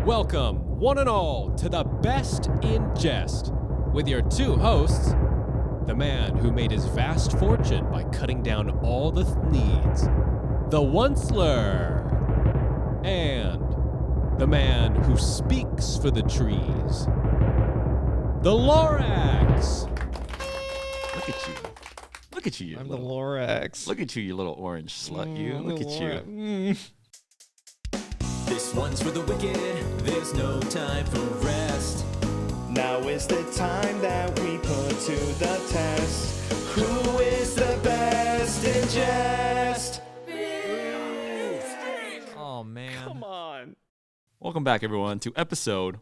Welcome, one and all, to the Best in Jest, with your two hosts, the man who made his vast fortune by cutting down all the needs, the onceler, and the man who speaks for the trees, the Lorax. Look at you. Look at you. I'm the Lorax. Look at you, you little orange slut. You. Look at you. This one's for the wicked, there's no time for rest. Now is the time that we put to the test. Who is the best in jest? Oh, man. Come on. Welcome back, everyone, to episode.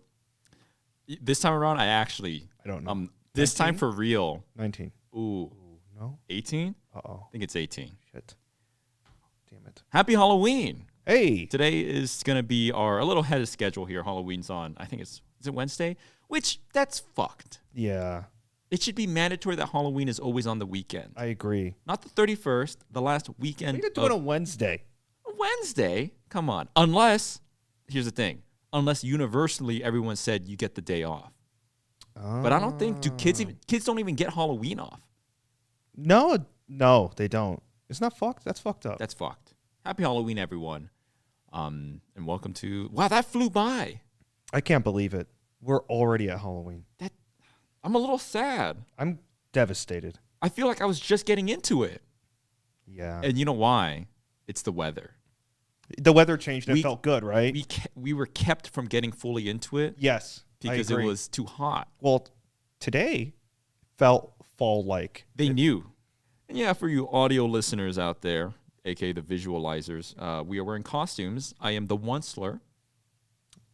This time around, I don't know. This 19? time for real. 19. Ooh. No? 18? Uh-oh. I think it's 18. Shit. Damn it. Happy Halloween. Hey. Today is going to be a little ahead of schedule here. Halloween's on, I think is it Wednesday? Which, that's fucked. Yeah, It should be mandatory that Halloween is always on the weekend. I agree. Not the 31st, the last weekend. We could do it on Wednesday. Wednesday? Come on. Unless, here's the thing. Unless universally everyone said you get the day off. But I don't think, kids don't even get Halloween off. No, they don't. It's not fucked. That's fucked up. That's fucked. Happy Halloween, everyone. And welcome to, wow, that flew by. I can't believe it. We're already at Halloween. I'm a little sad. I'm devastated. I feel like I was just getting into it. Yeah. And you know why? It's the weather. The weather changed and it felt good, right? We were kept from getting fully into it. Yes. Because it was too hot. Well, today felt fall-like. They knew. And yeah, for you audio listeners out there, aka the visualizers, we are wearing costumes. I am the onceler.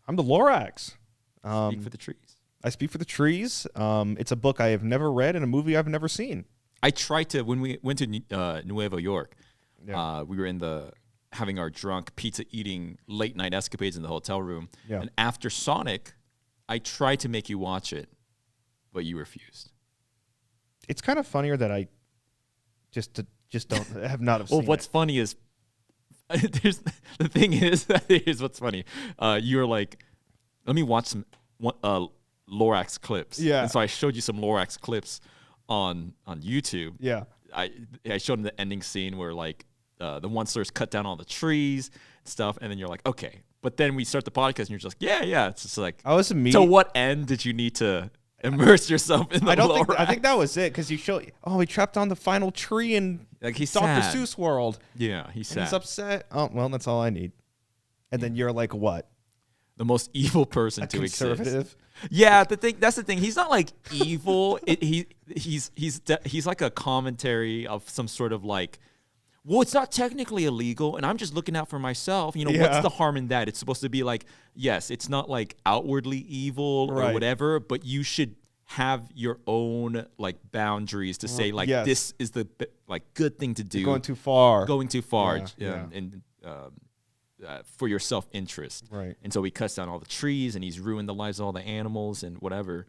I'm the Lorax. Speak for the trees. I speak for the trees. It's a book I have never read and a movie I've never seen. I tried to, when we went to Nueva York, Yeah. we were having our drunk pizza eating late night escapades in the hotel room. Yeah. And after Sonic, I tried to make you watch it, but you refused. It's kind of funnier that I just don't have not have seen Well, what's it. funny is, here's what's funny. You were like, let me watch some Lorax clips. Yeah. And so I showed you some Lorax clips on YouTube. Yeah. I showed him the ending scene where like the oncelers cut down all the trees and stuff, and then you're like, okay. But then we start the podcast, and you're just like, yeah. It's just like, I was to what end did you need to immerse yourself in the Lorax? I think that was it because you show. Oh, he trapped on the final tree in like he's Dr. sad. Seuss world. Yeah, he's sad. And he's upset. Oh well, that's all I need. And then you're like, what? The most evil person A to conservative? exist. Yeah, that's the thing. He's not like evil. He's like a commentary of some sort of like, well, it's not technically illegal, and I'm just looking out for myself. You know, Yeah. what's the harm in that? It's supposed to be like, yes, it's not like outwardly evil or Right. whatever, but you should have your own like boundaries to say like Yes. this is the like good thing to do. You're going too far. Going too far, Yeah. and for your self-interest. Right. And so he cuts down all the trees, and he's ruined the lives of all the animals and whatever.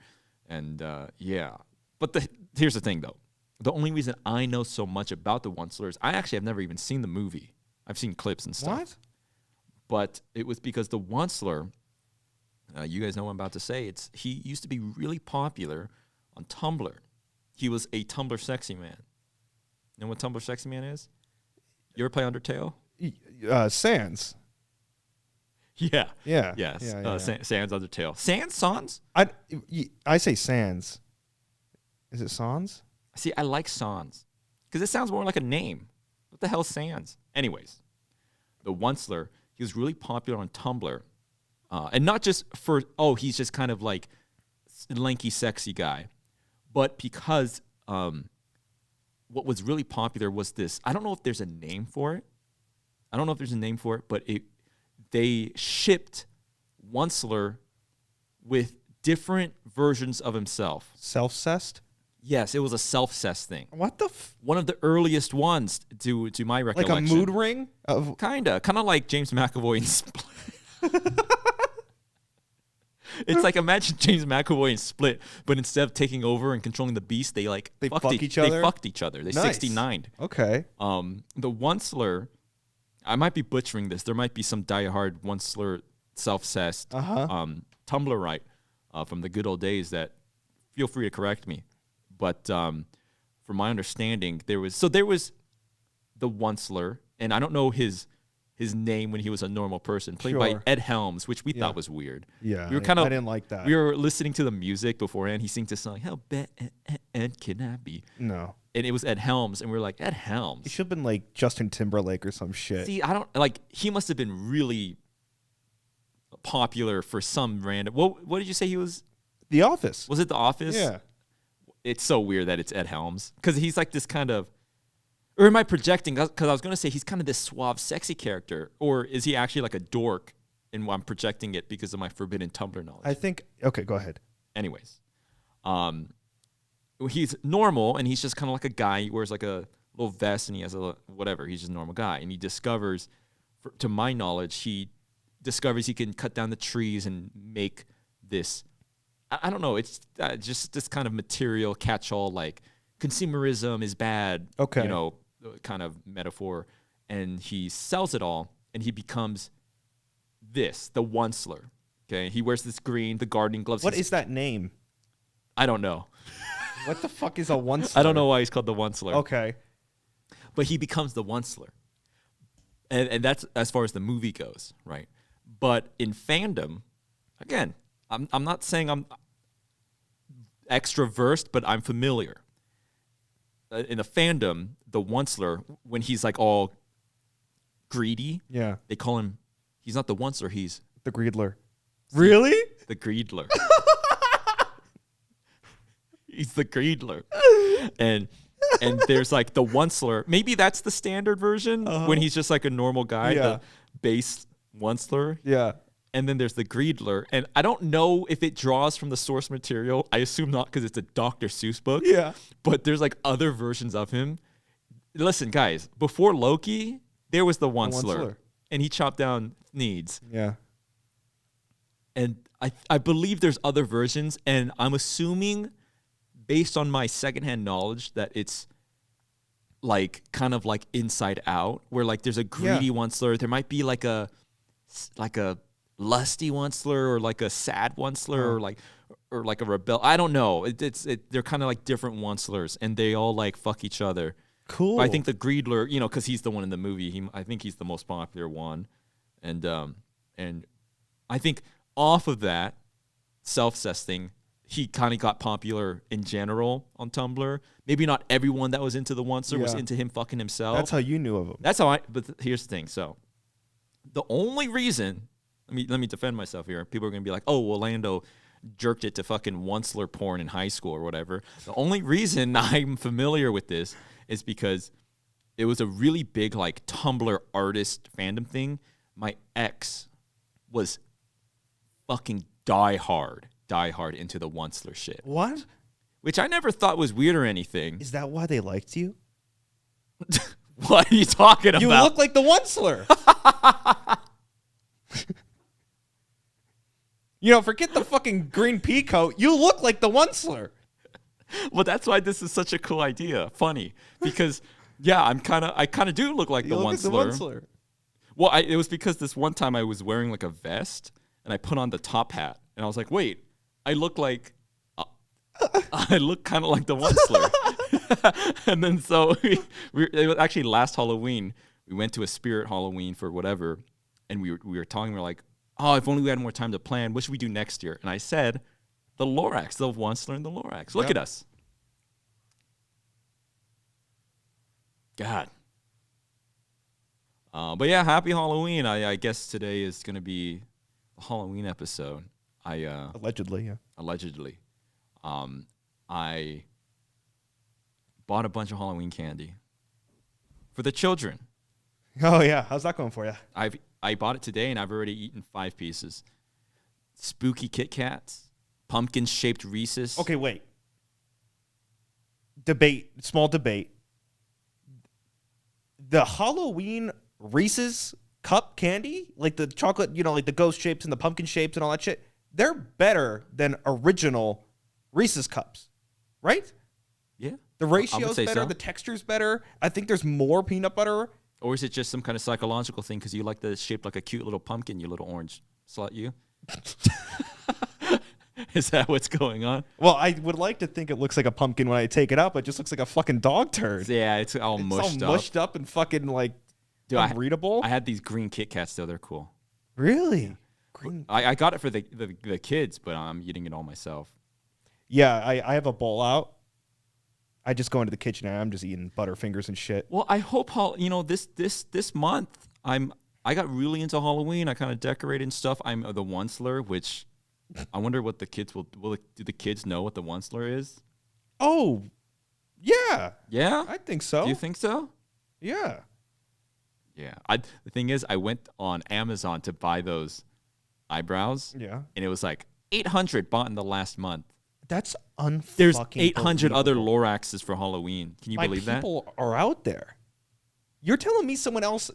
And yeah. But here's the thing, though. The only reason I know so much about the oncelers, I actually have never even seen the movie. I've seen clips and stuff. What? But it was because the onceler, you guys know what I'm about to say, he used to be really popular on Tumblr. He was a Tumblr sexy man. You know what Tumblr sexy man is? You ever play Undertale? Sans. Yeah. Yeah. Yes. Yeah. Sans Undertale. Sans? I say Sans. Is it Sans? See, I like Sans because it sounds more like a name. What the hell, Sans? Anyways, the onceler, he was really popular on Tumblr, and not just for he's just kind of like lanky, sexy guy, but because what was really popular was this. I don't know if there's a name for it. But they shipped onceler with different versions of himself. Self-cessed? Yes, it was a self-cess thing. What the? One of the earliest ones to my Like recollection. a mood ring? Kind of like James McAvoy in Split. It's like imagine James McAvoy in Split, but instead of taking over and controlling the beast, they fucked each other. They fucked each other. They Nice. 69'd. Okay. The onceler, I might be butchering this. There might be some diehard onceler self-cessed Tumblrite from the good old days that feel free to correct me. But from my understanding, there was the onceler, and I don't know his name when he was a normal person, played by Ed Helms, which we thought was weird. Yeah, we were I didn't like that. We were listening to the music beforehand. He sings a song, "How bad can I be?" No. And it was Ed Helms, and we were like, Ed Helms. He should have been like Justin Timberlake or some shit. See, I don't like. He must have been really popular for some random. What did you say he was? The Office. Was it The Office? Yeah. It's so weird that it's Ed Helms because he's like this kind of. Or am I projecting? Because I was going to say he's kind of this suave, sexy character. Or is he actually like a dork and I'm projecting it because of my forbidden Tumblr knowledge? I think, okay, go ahead. Anyways, he's normal and he's just kind of like a guy. He wears like a little vest and he has a whatever. He's just a normal guy. And he discovers, to my knowledge, he can cut down the trees and make this, I don't know, it's just this kind of material catch-all, like consumerism is bad, okay, you know, kind of metaphor, and he sells it all, and he becomes the onceler. Okay, he wears this green, the gardening gloves. What is that name? I don't know. What the fuck is a onceler? I don't know why he's called the onceler. Okay, but he becomes the onceler, and that's as far as the movie goes, right? But in fandom, again, I'm not saying I'm extra versed, but I'm familiar. In the fandom, the onceler, when he's like all greedy, they call him, he's not the onceler, he's the greedler. Really? The greedler. He's the greedler. And there's like the onceler. Maybe that's the standard version when he's just like a normal guy, the base onceler. Yeah. And then there's the greedler. And I don't know if it draws from the source material. I assume not because it's a Dr. Seuss book. Yeah. But there's like other versions of him. Listen, guys, before Loki, there was the onceler. And he chopped down needs. Yeah. And I believe there's other versions. And I'm assuming, based on my secondhand knowledge, that it's like kind of like Inside Out, where like there's a greedy onceler. There might be like a lusty onceler or like a sad onceler or like a rebel. I don't know. They're kind of like different oncelers and they all like fuck each other. Cool. But I think the greedler, you know, because he's the one in the movie. I think he's the most popular one, and I think off of that self-cess thing, he kind of got popular in general on Tumblr. Maybe not everyone that was into the onceler was into him fucking himself. That's how you knew of him. That's how but here's the thing. So the only reason, let me defend myself here. People are going to be like, oh, well, Lando jerked it to fucking onceler porn in high school or whatever. The only reason I'm familiar with this is because it was a really big like Tumblr artist fandom thing. My ex was fucking die hard into the onceler shit. What? Which I never thought was weird or anything. Is that why they liked you? What are you talking about? You look like the onceler. You know, forget the fucking green pea coat. You look like the onceler. Well, that's why this is such a cool idea. Funny. Because, yeah, I kind of do look like the onceler. Well, it was because this one time I was wearing like a vest and I put on the top hat and I was like, wait, I look like, I look kind of like the onceler. And then so it was actually last Halloween, we went to a spirit Halloween for whatever. And we were talking, we were like, oh, if only we had more time to plan, what should we do next year? And I said, the Lorax, the onceler and the Lorax. Look at us. God. But yeah, happy Halloween. I guess today is going to be a Halloween episode. Allegedly, yeah. Allegedly. I bought a bunch of Halloween candy for the children. Oh, yeah. How's that going for you? I bought it today, and I've already eaten 5 pieces. Spooky Kit Kats, pumpkin-shaped Reese's. Okay, wait. Small debate. The Halloween Reese's cup candy, like the chocolate, you know, like the ghost shapes and the pumpkin shapes and all that shit, they're better than original Reese's cups, right? Yeah. The ratio's better, so. The texture's better. I think there's more peanut butter. Or is it just some kind of psychological thing because you like the shaped like a cute little pumpkin, you little orange slut you? Is that what's going on? Well, I would like to think it looks like a pumpkin when I take it out, but it just looks like a fucking dog turd. Yeah, it's all It's mushed all mushed up and fucking like Dude, unreadable. I had these green Kit Kats though. They're cool. Really? Green. I got it for the kids, but I'm eating it all myself. Yeah, I have a bowl out. I just go into the kitchen and I'm just eating Butterfingers and shit. Well, I hope this month I got really into Halloween. I kind of decorated and stuff. I'm the onceler, which I wonder what the kids will do. The kids know what the onceler is? Oh, yeah. Yeah, I think so. Do you think so? Yeah. Yeah. The thing is, I went on Amazon to buy those eyebrows. Yeah. And it was like 800 bought in the last month. That's unfucking There's 800 other believable. Loraxes for Halloween. Can you believe that? People are out there. You're telling me someone else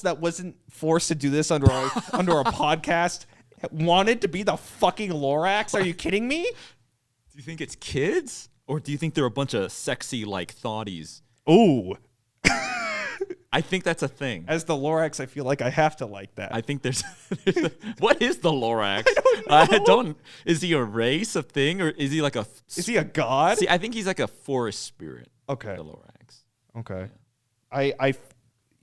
that wasn't forced to do this under a podcast wanted to be the fucking Lorax? Are you kidding me? Do you think it's kids? Or do you think they're a bunch of sexy, like, thoughties? Ooh. I think that's a thing. As the Lorax, I feel like I have to like that. I think there's what is the Lorax? I don't. Is he a race, a thing, or is he like a? Is he a god? See, I think he's like a forest spirit. Okay. The Lorax. Okay.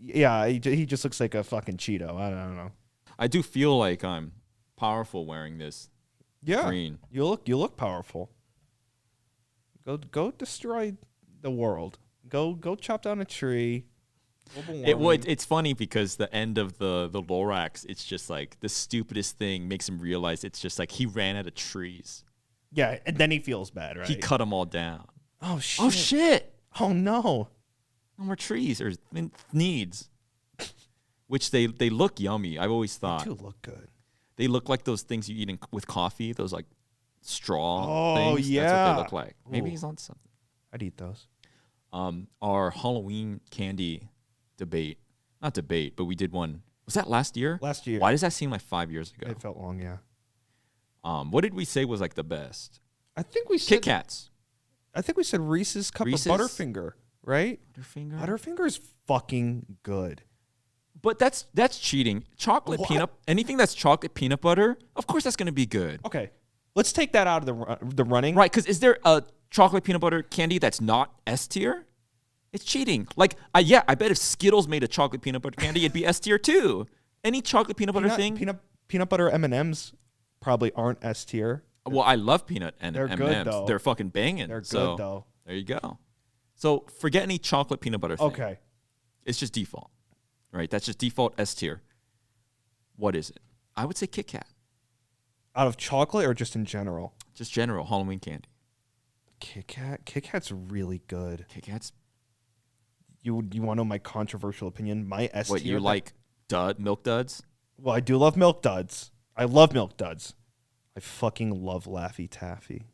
He just looks like a fucking Cheeto. I don't know. I do feel like I'm powerful wearing this. Yeah. Green. You look powerful. Go destroy the world. Go chop down a tree. It's funny because the end of the Lorax, it's just like the stupidest thing makes him realize it's just like he ran out of trees. Yeah, and then he feels bad, right? He cut them all down. Oh shit. Oh shit! Oh no. No more trees or needs. Which they look yummy. I've always thought They do look good. they look like those things you eat with coffee. Those like straw Oh, things. That's what yeah. they look like. Maybe Ooh. he's on something. I'd eat those. Our Halloween candy debate. Not debate, but we did one. Was that last year? Last year. Why does that seem like 5 years ago? It felt long, yeah. What did we say was like the best? I think we Kit said Kats. I think we said Reese's cup Reese's? of Butterfinger, right? Butterfinger. Butterfinger is fucking good. But that's cheating. Chocolate What? peanut. Anything that's chocolate peanut butter, of course that's going to be good. Okay. Let's take that out of the running. Right, because is there a chocolate peanut butter candy that's not S tier? It's cheating. Like, I bet if Skittles made a chocolate peanut butter candy, it'd be S tier too. Any chocolate peanut butter thing. Peanut butter M&Ms probably aren't S tier. Well, I love peanut and They're M&Ms. good, though. They're fucking banging. They're good, So, though. There you go. So forget any chocolate peanut butter thing. Okay. It's just default. Right? That's just default S tier. What is it? I would say Kit Kat. Out of chocolate or just in general? Just general Halloween candy. Kit Kat. Kit Kat's really good. Kit Kat's You want to know my controversial opinion? My S tier. what you like milk duds? Well, I do love Milk Duds. I love Milk Duds. I fucking love Laffy Taffy.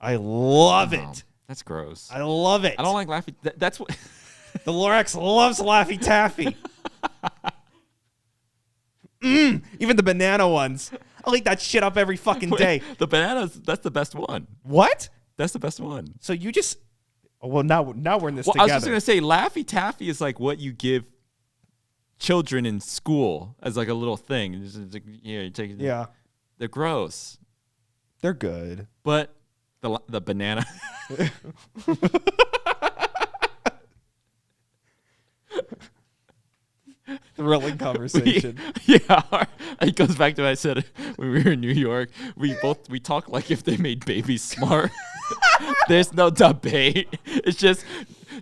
I love Wow, it. That's gross. I love it. I don't like Laffy. That's what. The Lorax loves Laffy Taffy. Even the banana ones. I'll eat that shit up every fucking day. The bananas. That's the best one. What? That's the best one. So you just... Well, now we're in this Well, together. I was just gonna say, Laffy Taffy is like what you give children in school as like a little thing. It's like, you take it. Yeah. They're gross, They're good. but the banana. Thrilling conversation. Yeah, it goes back to what I said when we were in New York. We talk like if they made babies smart. There's no debate. It's just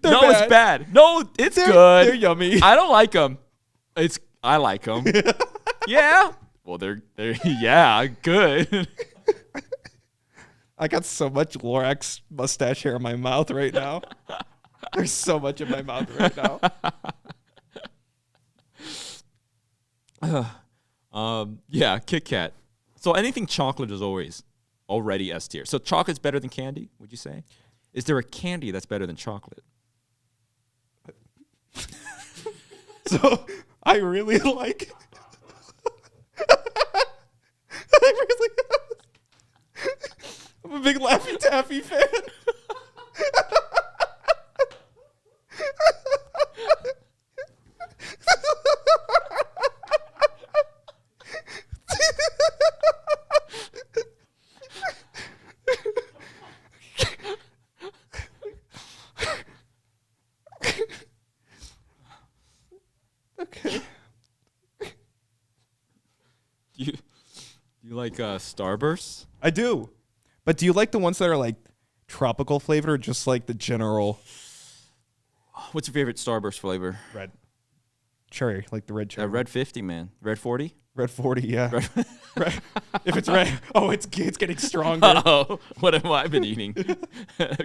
They're no, bad. it's bad. No, it's good. They're yummy. I don't like them. I like them. Yeah. Well, they're yeah, good. I got so much Lorax mustache hair in my mouth right now. There's so much in my mouth right now. Yeah, Kit Kat. So anything chocolate is already S tier. So chocolate's better than candy, would you say? Is there a candy that's better than chocolate? So I really like. I really. I'm a big Laffy Taffy fan. You like Starburst? I do. But do you like the ones that are like tropical flavored or just like the general What's your favorite Starburst flavor? red cherry, like the red cherry? Red 50, man. Red 40? Red 40, yeah. Red. If it's red, it's getting stronger. Uh-oh. What have I been eating?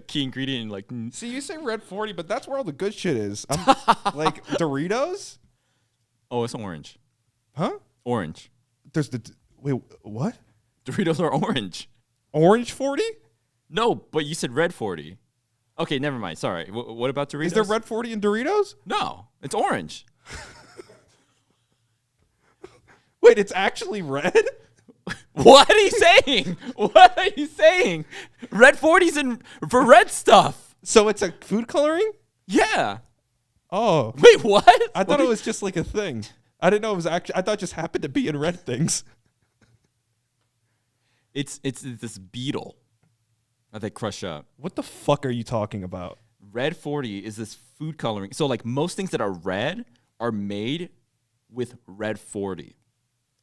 Key ingredient, like... See, you say red 40, but that's where all the good shit is. Like Doritos? Oh, it's orange. Huh? Orange. There's wait, what? Doritos are orange. Orange 40? No, but you said red 40. Okay, never mind. Sorry. What about Doritos? Is there red 40 in Doritos? No, it's orange. Wait, it's actually red? What are you saying? What are you saying? Red 40's for red stuff. So it's a food coloring? Yeah. Oh. Wait, what? I thought it was just like a thing. I didn't know it was actually. I thought it just happened to be in red things. It's this beetle that they crush up. What the fuck are you talking about? Red 40 is this food coloring. So like most things that are red are made with red 40.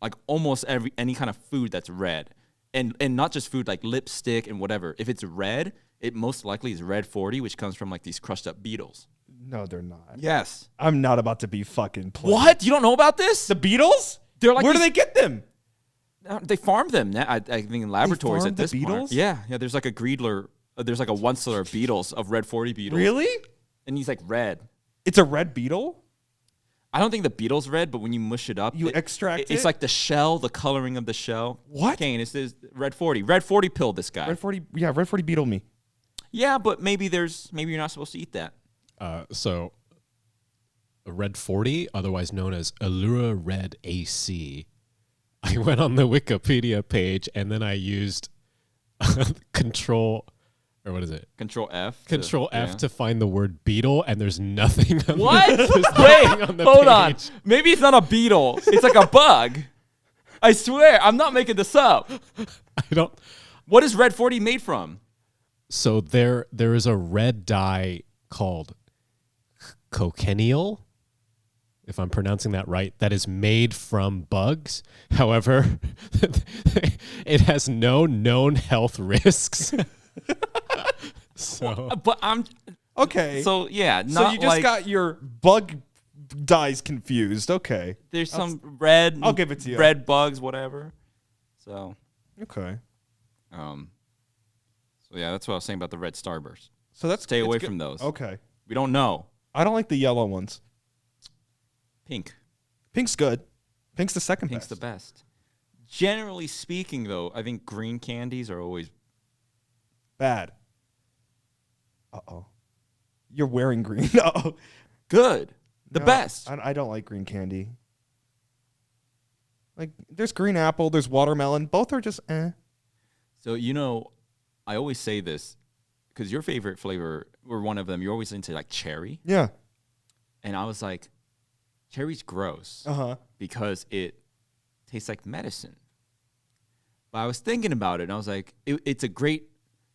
Like almost any kind of food that's red. And not just food like lipstick and whatever. If it's red, it most likely is red 40, which comes from like these crushed up beetles. No, they're not. Yes. I'm not about to be fucking played. What? You don't know about this? The Beatles? They're like Where do they get them? They farm them. I think in laboratories farm at the this point. beetles? Yeah. There's like a Greedler. There's like a onceler of beetles of red 40 beetles. Really? And he's like red. It's a red beetle? I don't think the beetle's red, but when you mush it up, You extract it's it? like the shell, the coloring of the shell. What? Kane, it's this red 40. Red 40 pilled this guy. Red 40, yeah, red 40 beetle me. Yeah, but maybe you're not supposed to eat that. So, a red 40, otherwise known as Allura Red AC. I went on the Wikipedia page and then I used Control F to find the word beetle, and there's nothing. What? Wait, hold on. Maybe it's not a beetle. It's like a bug. I swear, I'm not making this up. I don't. What is red 40 made from? So there is a red dye called cochineal, if I'm pronouncing that right, that is made from bugs. However, it has no known health risks. So, But I'm Okay. so yeah. So Not you just like got your bug dyes confused. Okay. there's some red. I'll give it to you. Red bugs, whatever. So Okay. So yeah, that's what I was saying about the red Starburst. So that's Stay it's away good. from those. Okay. We don't know. I don't like the yellow ones. Pink. Pink's good. Pink's the second Pink's best. the best. Generally speaking, though, I think green candies are always Bad. Uh-oh. You're wearing green. Uh-oh. good. The No, best. I don't like green candy. Like, there's green apple, there's watermelon. Both are just eh. So, I always say this because your favorite flavor, or one of them, you're always into like cherry. Yeah. And I was like, cherry's gross Uh-huh. because it tastes like medicine. But I was thinking about it and I was like, it's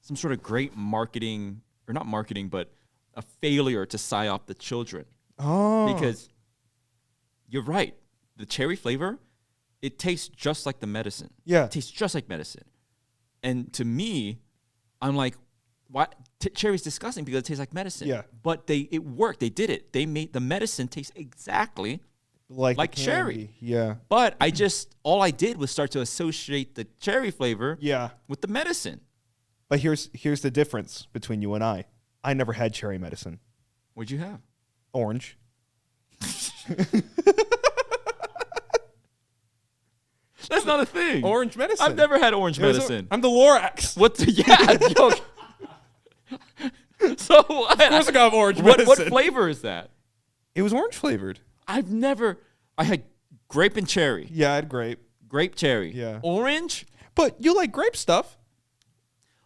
some sort of great marketing, or not marketing, but a failure to psyop the children. Oh. Because you're right. The cherry flavor, it tastes just like the medicine. Yeah. It tastes just like medicine. And to me, I'm like, why? Cherry's disgusting because it tastes like medicine. Yeah. But it worked. They did it. They made the medicine taste exactly like like the cherry. candy. Yeah. But all I did was start to associate the cherry flavor Yeah. with the medicine. But here's the difference between you and I. I never had cherry medicine. What'd you have? Orange. That's not a thing. Orange medicine. I've never had orange medicine. I'm the Lorax. What? Yeah. So what? Of course I got orange What medicine. flavor is that? It was orange flavored. I had grape and cherry. Yeah, I had grape. Grape cherry. Yeah. Orange? But you like grape stuff.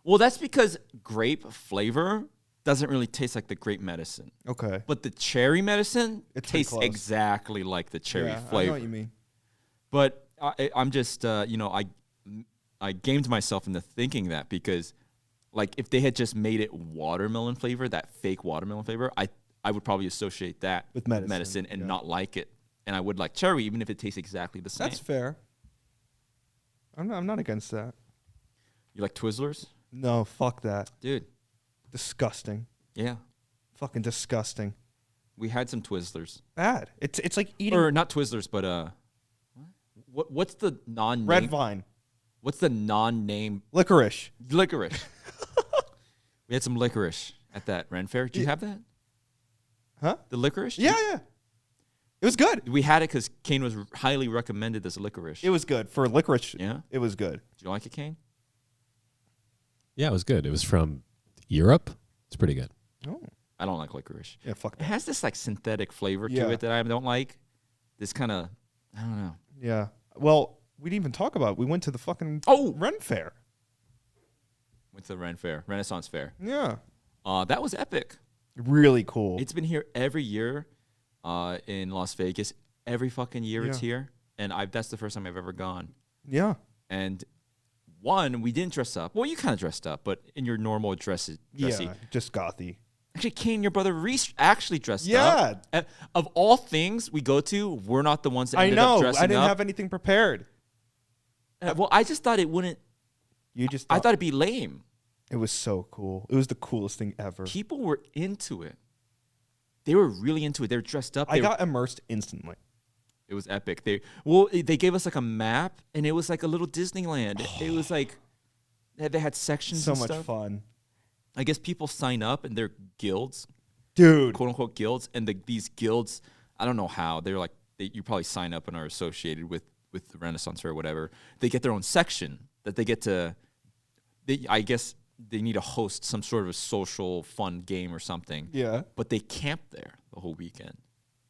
Well, that's because grape flavor doesn't really taste like the grape medicine. Okay. But the cherry medicine It's pretty tastes close. exactly like the cherry yeah, flavor. I know what you mean. But I'm just, I gamed myself into thinking that because, like, if they had just made it watermelon flavor, that fake watermelon flavor, I would probably associate that With medicine, and yeah. not like it. And I would like cherry, even if it tastes exactly the same. That's fair. I'm not against that. You like Twizzlers? No, fuck that. Dude. Disgusting. Yeah. Fucking disgusting. We had some Twizzlers. Bad. It's like eating Or not Twizzlers, but what's the non-name? red vine. What's the non-name? Licorice. Licorice. We had some licorice at that Ren Fair. Did you have that? Huh? The licorice? Yeah. It was good. We had it because Kane was highly recommended this licorice. It was good. For licorice, Yeah? it was good. Did you like it, Kane? Yeah, it was good. It was from Europe. It's pretty good. Oh. I don't like licorice. Yeah, fuck It that. has this like synthetic flavor Yeah. to it that I don't like. This kind of, I don't know. Yeah. Well, we didn't even talk about it. We went to the fucking Ren Fair. Went to the Ren Fair, Renaissance Fair. Yeah. That was epic. Really cool. It's been here every year in Las Vegas. Every fucking year it's Yeah. here. And that's the first time I've ever gone. yeah. And one, we didn't dress up. Well, you kind of dressed up, but in your normal dressy. Yeah. Just gothy. Actually, Kane, your brother Reese actually dressed Yeah. up. Of all things we go to, we're not the ones that I ended up know. dressing I didn't up. have anything prepared. Well, I just thought it wouldn't. You just I thought it'd be lame. it was so cool. It was the coolest thing ever. People were into it. They were really into it. They were dressed up. I got immersed instantly. It was epic. They gave us like a map, and it was like a little Disneyland. It was like they had sections. So and much stuff. fun. I guess people sign up in their guilds, Dude. quote unquote guilds, and these guilds, I don't know how they're like. You probably sign up and are associated with the Renaissance Fair or whatever. They get their own section that they get to. I guess they need to host some sort of a social fun game or something. Yeah. But they camp there the whole weekend.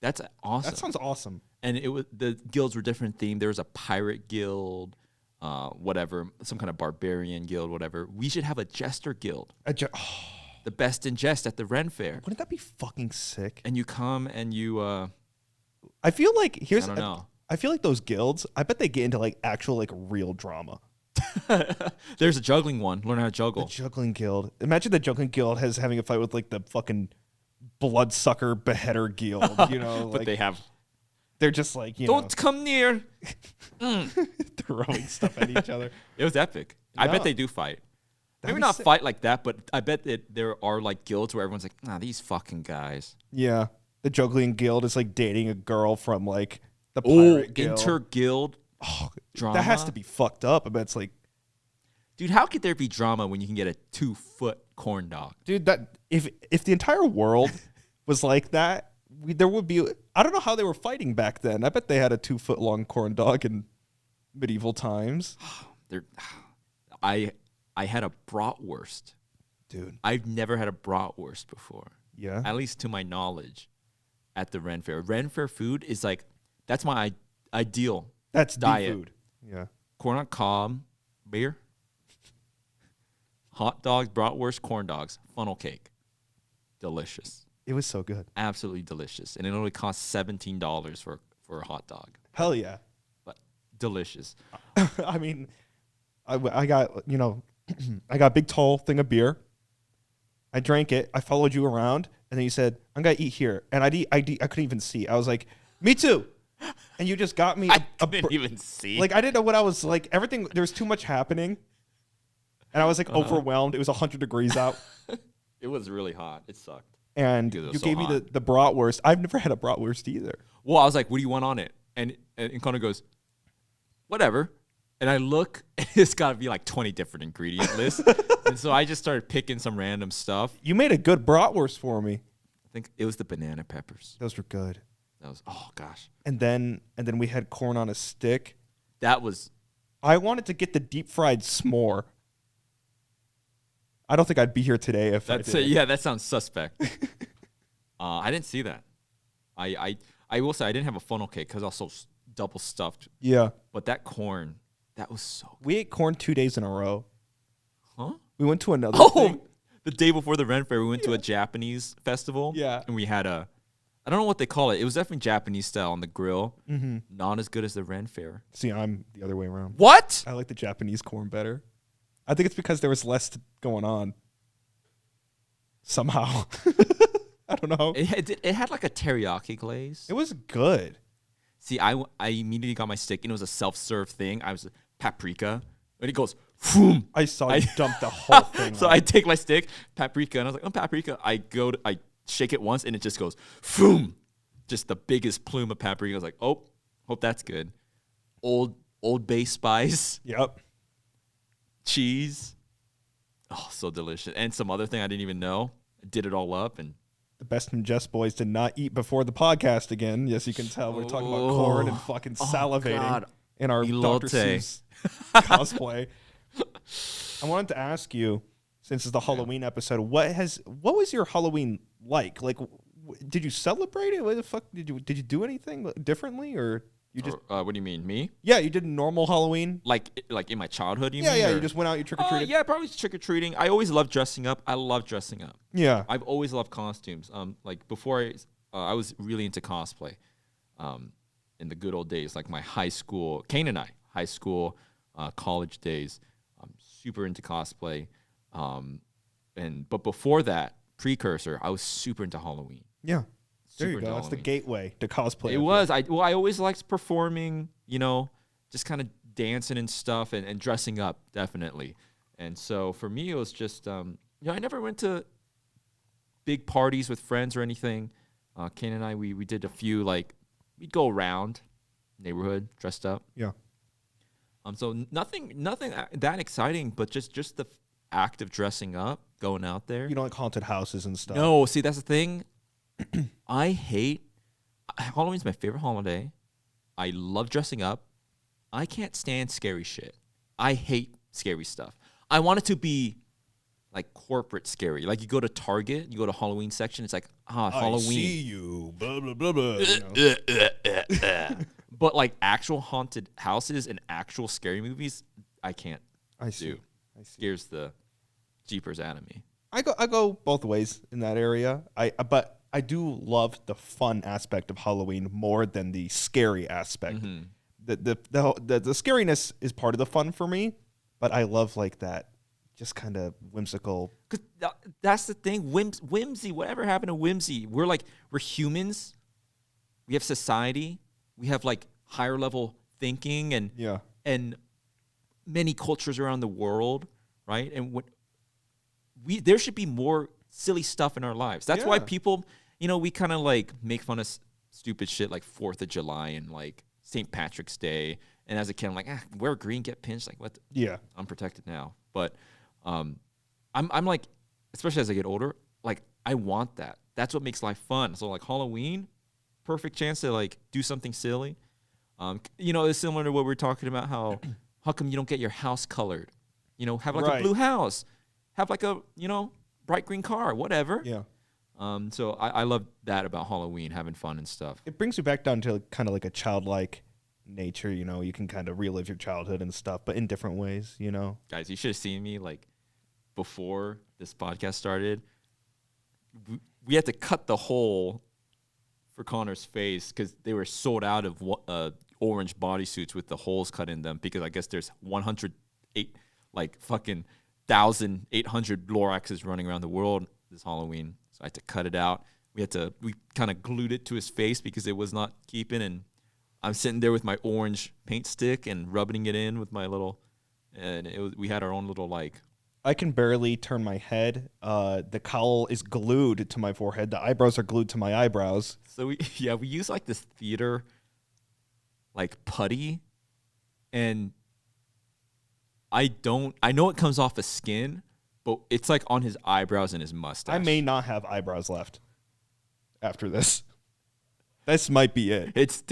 That's awesome. That sounds awesome. And the guilds were different themed. There was a pirate guild, whatever, some kind of barbarian guild, whatever. We should have a jester guild, the best in jest at the Ren Fair. Wouldn't that be fucking sick? And you come and you, I feel like I here's don't know. I feel like those guilds, I bet they get into like actual like real drama. There's a juggling one. Learn how to The juggle. juggling guild. Imagine the juggling guild has having a fight with like the fucking bloodsucker beheader guild, you know, But like they have. they're just like, you Don't come near. know, throwing stuff at each other. It was epic. I Yeah. bet they do fight. That'd Maybe be not sick. fight like that, but I bet that there are like guilds where everyone's like, nah, these fucking guys. Yeah. The juggling guild is like dating a girl from like the Oh, pirate guild. inter-guild drama. That has to be fucked up. I bet it's like, Dude, how could there be drama when you can get a 2-foot corn dog? dude, that if the entire world was like that, there would be. I don't know how they were fighting back then. I bet they had a 2-foot long corn dog in medieval times. I had a bratwurst. Dude. I've never had a bratwurst before, Yeah. at least to my knowledge, at the Ren Fair. Ren Fair food is like, that's my ideal That's diet. the food. Yeah. Corn on cob, beer, hot dogs, bratwurst, corn dogs, funnel cake. Delicious. It was so good. Absolutely delicious. And it only costs $17 for a hot dog. Hell yeah. But delicious. I mean, I got, you know, I got a big tall thing of beer. I drank it. I followed you around, and then you said, "I'm gonna eat here," and I couldn't even see. I was like, "Me too," and you just got me. I couldn't even see. Like I didn't know what I was like. Everything there was too much happening, and I was like overwhelmed. It was 100 degrees out, It was really hot. It sucked. and Because it you was so gave me hot. the bratwurst. I've never had a bratwurst either. Well, I was like, what do you want on it? And Connor goes, whatever. And I look, and it's got to be like 20 different ingredient lists. And so I just started picking some random stuff. You made a good bratwurst for me. I think it was the banana peppers. Those were good. That was, oh gosh. And then we had corn on a stick. That was, I wanted to get the deep fried s'more. I don't think I'd be here today if I that's did. it. Yeah, that sounds suspect. I didn't see that. I will say I didn't have a funnel cake because I was so double stuffed. Yeah. But that corn, that was so good. We ate corn 2 days in a row. Huh? We went to another Oh, thing. the day before the Ren Fair, we went to a Japanese festival. Yeah. And we had I don't know what they call it. It was definitely Japanese style on the grill. Mm-hmm. Not as good as the Ren Fair. See, I'm the other way around. What? I like the Japanese corn better. I think it's because there was less going on. Somehow. I don't know. It had like a teriyaki glaze. It was good. See, I immediately got my stick, and it was a self-serve thing. I was paprika, and it goes, boom. I saw you dump the whole thing. So I take my stick, paprika, and I was like, paprika. I shake it once, and it just goes, boom. Just the biggest plume of paprika. I was like, oh, hope that's good. Old Bay spice. Yep. Cheese. Oh, so delicious. And some other thing I didn't even know. I did it all up, and The Best in Jest boys did not eat before the podcast again. Yes, you can tell. We're talking about corn and fucking salivating God. in our Elote. Dr. Seuss cosplay. I wanted to ask you, since it's the Halloween episode, what was your Halloween like? Like, did you celebrate it? What the fuck did you do anything differently, or you just? what do you mean, me? Yeah, you did normal Halloween. Like in my childhood, you Yeah, mean? yeah. Or- You just went out, you trick or treated. Yeah, probably trick or treating. I always loved dressing up. I love dressing up. Yeah. I've always loved costumes. Like before I was really into cosplay. In the good old days, like my high school, Kane and I, high school, college days, I'm super into cosplay. But before that, precursor, I was super into Halloween. Yeah. There you Super go. That's the Halloween. gateway to cosplay. It was. I always liked performing, just kind of dancing and stuff and dressing up, definitely. And so for me, it was just, I never went to big parties with friends or anything. Kane and I, we did a few, like, we'd go around neighborhood dressed up. Yeah. So nothing that exciting, but just the act of dressing up, going out there. You don't like haunted houses and stuff. No, see, that's the thing. Halloween's my favorite holiday. I love dressing up. I can't stand scary shit. I hate scary stuff. I want it to be like corporate scary. Like you go to Target, you go to Halloween section, it's like, Halloween. I see you. Blah blah blah blah. You know? But like actual haunted houses and actual scary movies, I can't do. I see. Scares the jeepers out of me. I go both ways in that area. But I do love the fun aspect of Halloween more than the scary aspect. Mm-hmm. The scariness is part of the fun for me, but I love like that just kind of whimsical. Because that's the thing. Whimsy, whatever happened to whimsy? We're humans. We have society. We have like higher level thinking and many cultures around the world, right? And there should be more silly stuff in our lives. That's why people, we kind of like make fun of stupid shit like 4th of July and like St. Patrick's Day. And as a kid, I'm like, wear green, get pinched. Like, what? Yeah. I'm protected now. But I'm like, especially as I get older, like, I want that. That's what makes life fun. So, like, Halloween, perfect chance to, like, do something silly. It's similar to what we were talking about, how come you don't get your house colored? Have, like, a blue house. Have, like, a, bright green car, whatever. Yeah. So I love that about Halloween, having fun and stuff. It brings you back down to kind of like a childlike nature, you can kind of relive your childhood and stuff, but in different ways, Guys, you should have seen me, like, before this podcast started. We had to cut the hole for Connor's face because they were sold out of orange bodysuits with the holes cut in them because I guess there's 108, like, fucking 1,800 Loraxes running around the world this Halloween. So I had to cut it out. We kind of glued it to his face because it was not keeping, and I'm sitting there with my orange paint stick and rubbing it in with my little, and we had our own little, like. I can barely turn my head. The cowl is glued to my forehead. The eyebrows are glued to my eyebrows. So we use like this theater, like putty, and I know it comes off his skin, but it's like on his eyebrows and his mustache. I may not have eyebrows left after this. This might be it. It's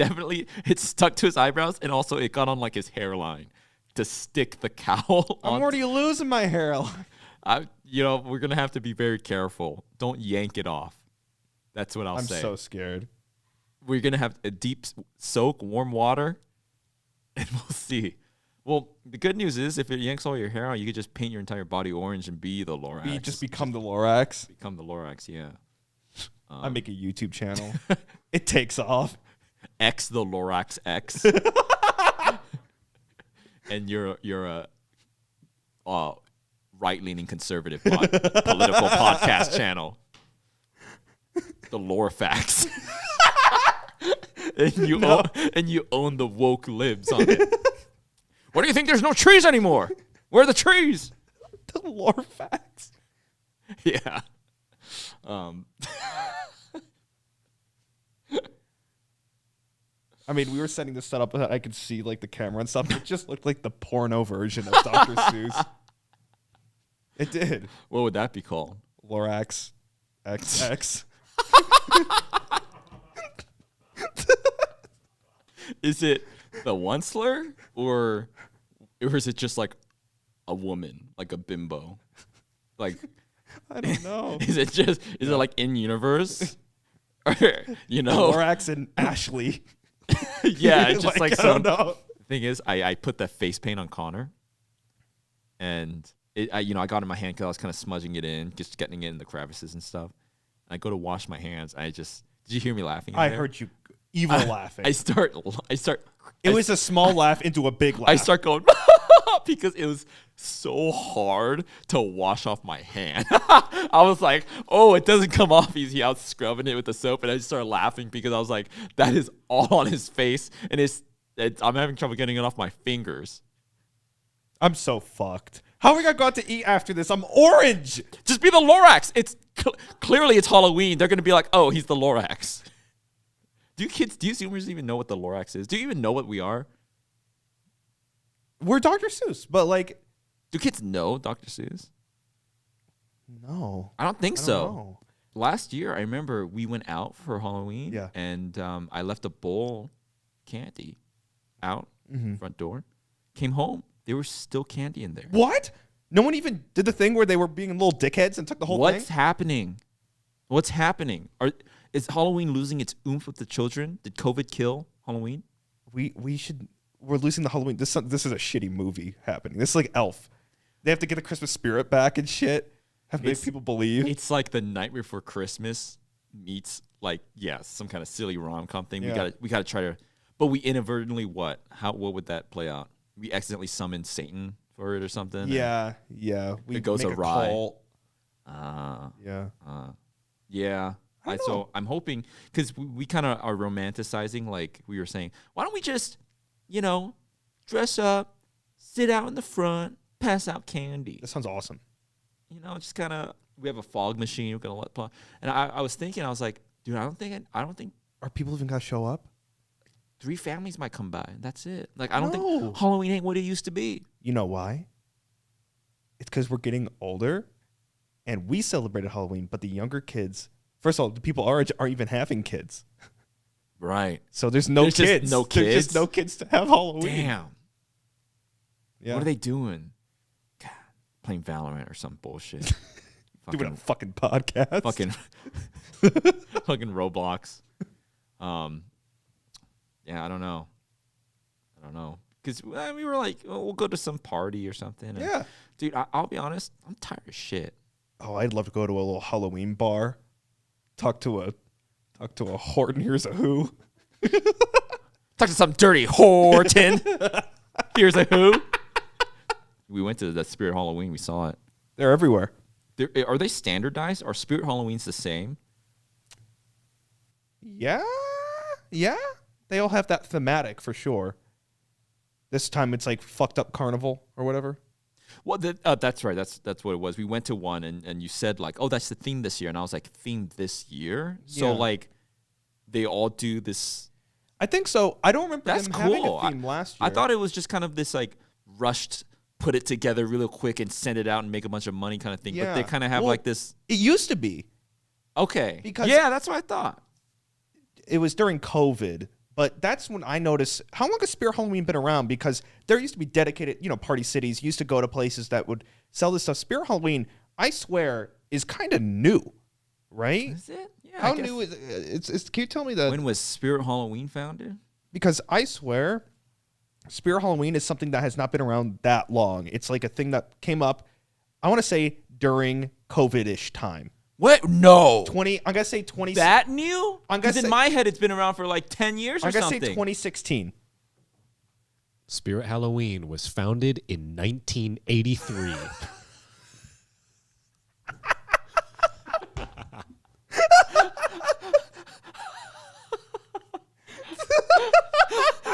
stuck to his eyebrows, and also it got on like his hairline to stick the cowl on. I'm already losing my hairline. We're gonna have to be very careful. Don't yank it off. That's what I'll say. I'm so scared. We're gonna have a deep soak, warm water, and we'll see. Well, the good news is if it yanks all your hair out, you could just paint your entire body orange and be the Lorax. You just become the Lorax. Become the Lorax, yeah. I make a YouTube channel. It takes off. X the Lorax X. And you're a right-leaning conservative political podcast channel. The Lore Facts. and you own the woke libs on it. What do you think? There's no trees anymore. Where are the trees? The lore facts. Yeah. I mean, we were setting this up that I could see like the camera and stuff. It just looked like the porno version of Dr. Seuss. It did. What would that be called? Lorax XX. Is it the onceler or is it just like a woman, like a bimbo? Like, I don't know. is it like in universe? Or, you know, Lorax and Ashley. Yeah, it's just like I some. don't know. Thing is, I put that face paint on Connor, and I got it in my hand because I was kind of smudging it in, just getting it in the crevices and stuff. And I go to wash my hands. Did you hear me laughing? I heard you evil laughing. I start. It was a small laugh into a big laugh. I start going because it was so hard to wash off my hand. I was like, oh, it doesn't come off easy. I was scrubbing it with the soap, and I just started laughing because I was like, that is all on his face, and I'm having trouble getting it off my fingers. I'm so fucked. How are we gonna go out to eat after this? I'm orange. Just be the Lorax. It's clearly it's Halloween. They're gonna be like, oh, he's the Lorax. Do you Zoomers even know what the Lorax is? Do you even know what we are? We're Dr. Seuss, but like, Do kids know Dr. Seuss? no. I don't think I don't so. know. Last year, I remember we went out for Halloween, Yeah. and I left a bowl candy out front door. Came home, there was still candy in there. What? No one even did the thing where they were being little dickheads and took the whole What's thing? happening? What's happening? Is Halloween losing its oomph with the children? Did COVID kill Halloween? We're losing the Halloween. This is a shitty movie happening. This is like Elf. They have to get the Christmas spirit back and shit. Make people believe. It's like the Night Before Christmas meets some kind of silly rom-com thing. Yeah. We gotta try to, but we inadvertently what would that play out? We accidentally summoned Satan for it or something. Yeah. We It goes make awry. a cult. Yeah. Yeah. So I'm hoping because we kind of are romanticizing, like we were saying. Why don't we just, dress up, sit out in the front, pass out candy? That sounds awesome. Just kind of. We have a fog machine. We're gonna let play. And I was thinking, I was like, dude, I don't think. Are people even gonna show up? 3 families might come by. And that's it. Like I don't No. think Halloween ain't what it used to be. You know why? It's because we're getting older, and we celebrated Halloween, but the younger kids. First of all, the people our age aren't even having kids. Right. So there's no There's just kids. no There's just kids? no kids to have Halloween. Damn. Yeah. What are they doing? God, playing Valorant or some bullshit. doing a fucking podcast? fucking fucking Roblox. Yeah, I don't know. Because we were like, we'll go to some party or something. And, Yeah. dude, I'll be honest. I'm tired of shit. Oh, I'd love to go to a little Halloween bar. Talk to a whore and here's a who. Talk to some dirty Horton. Here's a who. We went to that Spirit Halloween. We saw it. They're everywhere. Are they standardized? Are Spirit Halloweens the same? Yeah. They all have that thematic for sure. This time it's like fucked up carnival or whatever. Well, that's right. That's what it was. We went to one, and you said like, "Oh, that's the theme this year," and I was like, "Theme this year?" So Yeah. like, they all do this. I think so. I don't remember That's them cool. having a theme last year. I thought it was just kind of this like rushed, put it together real quick and send it out and make a bunch of money kind of thing. But they Yeah. kind of have Well, like this. It used to be. Okay. Because- yeah, that's what I thought. It was during COVID, but that's when I noticed how long has Spirit Halloween been around? Because there used to be dedicated, party cities used to go to places that would sell this stuff. Spirit Halloween, I swear, is kind of new, right? Is it? Yeah. How I guess. new is it's? Can you tell me that? When was Spirit Halloween founded? Because I swear, Spirit Halloween is something that has not been around that long. It's like a thing that came up, I want to say, during COVID-ish time. What? No. I'm gonna say 20. That new? I'm gonna Because in say- my head, it's been around for like 10 years or I'm gonna something. say 2016. Spirit Halloween was founded in 1983.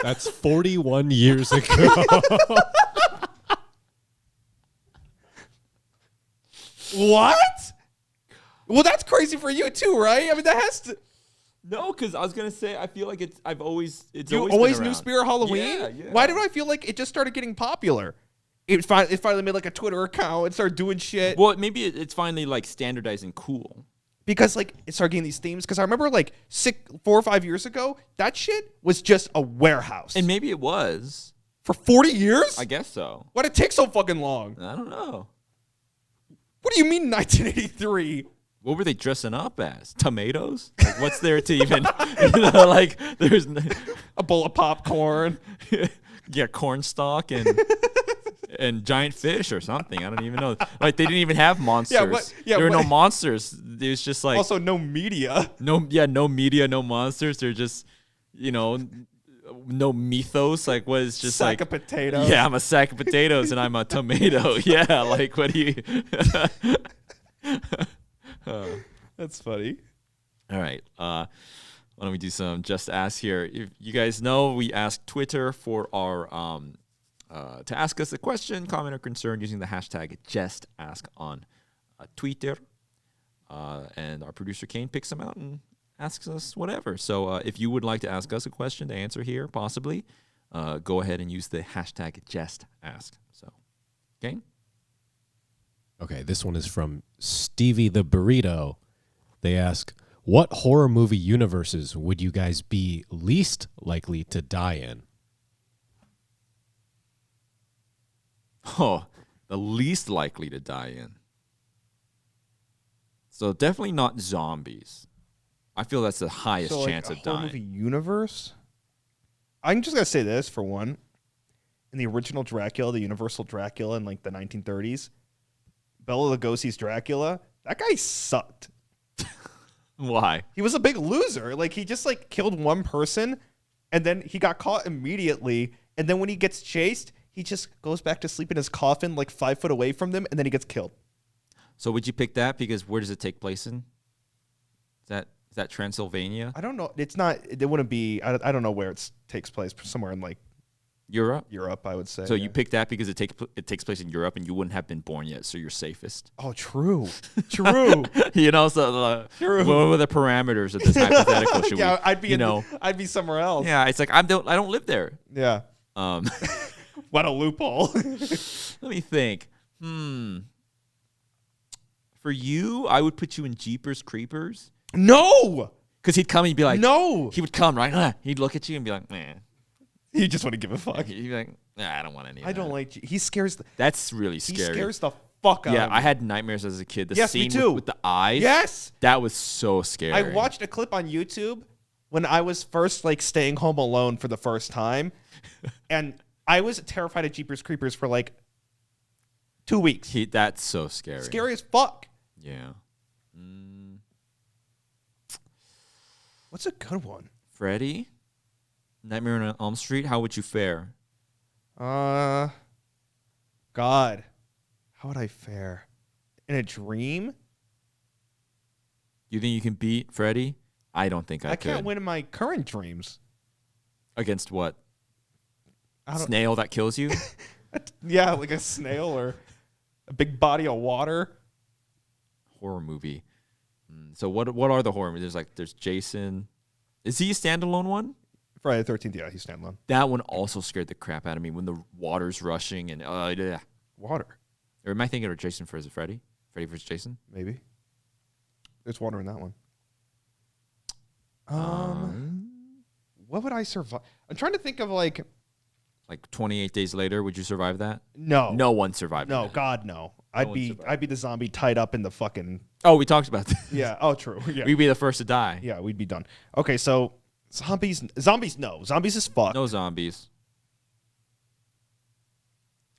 That's 41 years ago. What? Well, that's crazy for you too, right? I mean, that has to. No, because I was gonna say I feel like it's You always knew Spirit Halloween? Yeah, yeah. Why do I feel like it just started getting popular? It finally made like a Twitter account and started doing shit. Well, maybe it's finally like standardized and cool. Because like it started getting these themes. Because I remember like 4 or 5 years ago, that shit was just a warehouse. And maybe it was. For 40 years? I guess so. Why'd it take so fucking long? I don't know. What do you mean 1983? What were they dressing up as? Tomatoes? Like, what's there to even, like, there's A bowl of popcorn. yeah, corn stalk and giant fish or something. I don't even know. Like, they didn't even have monsters. There were no monsters. There's just like Also, no media. no media, no monsters. They're just, no mythos. Like, what is just Sack like of potatoes. Yeah, I'm a sack of potatoes and I'm a tomato. Yeah, like what do you? That's funny. All right. Why don't we do some Just Ask here? If you guys know, we ask Twitter for our to ask us a question, comment, or concern using the hashtag JestAsk on Twitter. And our producer Kane picks them out and asks us whatever. So if you would like to ask us a question to answer here, possibly, go ahead and use the hashtag JestAsk. So, Kane? Okay, this one is from Stevie the Burrito. They ask, what horror movie universes would you guys be least likely to die in? Oh, the least likely to die in. So definitely not zombies. I feel that's the highest So, like, chance a of horror dying. movie universe? I'm just gonna say this for one. In the original Dracula, the Universal Dracula in like the 1930s, Bela Lugosi's Dracula, that guy sucked. Why? He was a big loser. Like he just like killed one person, and then he got caught immediately. And then when he gets chased, he just goes back to sleep in his coffin, like 5 foot away from them, and then he gets killed. So would you pick that because where does it take place in? Is that Transylvania? I don't know. It's not. It wouldn't be. I don't know where it takes place. Somewhere in like Europe? Europe, I would say. So you picked that because it takes place in Europe and you wouldn't have been born yet, so you're safest. Oh, true. True. So True. what were the parameters of this hypothetical? Should Yeah, we, I'd be somewhere else. Yeah, it's like I don't live there. Yeah. What a loophole. Let me think. For you, I would put you in Jeepers Creepers. No. Because he'd come and he'd be like, No. He would come, right? He'd look at you and be like, man. You just want to give a fuck. He'd be like, nah, I don't want any of I that. don't like. He scares. That's really He scary. scares the fuck out Yeah, of me. I had nightmares as a kid. The Yes, me scene too. with the eyes. Yes. That was so scary. I watched a clip on YouTube when I was first like staying home alone for the first time, and I was terrified of Jeepers Creepers for like 2 weeks. That's so scary. Scary as fuck. Yeah. What's a good one? Freddy? Nightmare on Elm Street? How would you fare? God, how would I fare? In a dream? You think you can beat Freddy? I don't think I could. can't win in my current dreams. Against what? I don't. Snail that kills you? Yeah, like a snail or a big body of water. Horror movie. So what are the horror movies? There's Jason. Is he a standalone one? Friday the 13th, yeah, he's standalone. That one also scared the crap out of me when the water's rushing and yeah. Water, Or am I thinking of Jason versus Freddy? Freddy versus Jason? maybe. There's water in that one. What would I survive? I'm trying to think of like 28 days later, would you survive that? no, No one survived no, that. God, no. one survived. I'd be the zombie tied up in the fucking Oh, we talked about that. yeah. Oh, true. Yeah, We'd be the first to die. yeah, we'd be done. Okay, so zombies, no, zombies is fuck. No zombies.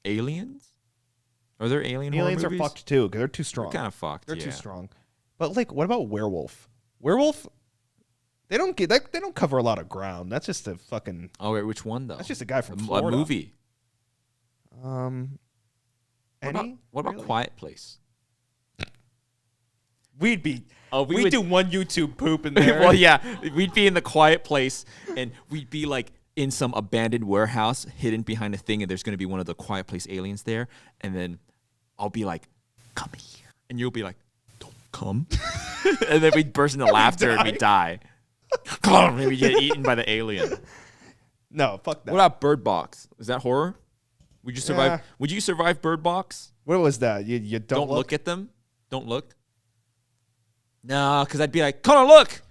Aliens? Are there alien Aliens horror are movies? fucked too because they're too strong. They're kind of fucked. They're yeah. too strong. But like, what about werewolf? Werewolf, they don't cover a lot of ground. That's just a fucking. Oh, wait, which one though? That's just a guy from a Florida. movie. What about Really? Quiet Place? We'd be. We'd do one YouTube poop in there. Well, yeah, we'd be in the Quiet Place, and we'd be like in some abandoned warehouse hidden behind a thing, and there's going to be one of the Quiet Place aliens there, and then I'll be like, come here. And you'll be like, don't come. And then we'd burst into laughter and we'd die. And we get eaten by the alien. No, fuck that. What about Bird Box? Is that horror? Would you survive? Yeah. Would you survive Bird Box? What was that? You Don't look at them. Don't look. No, because I'd be like, Connor, look.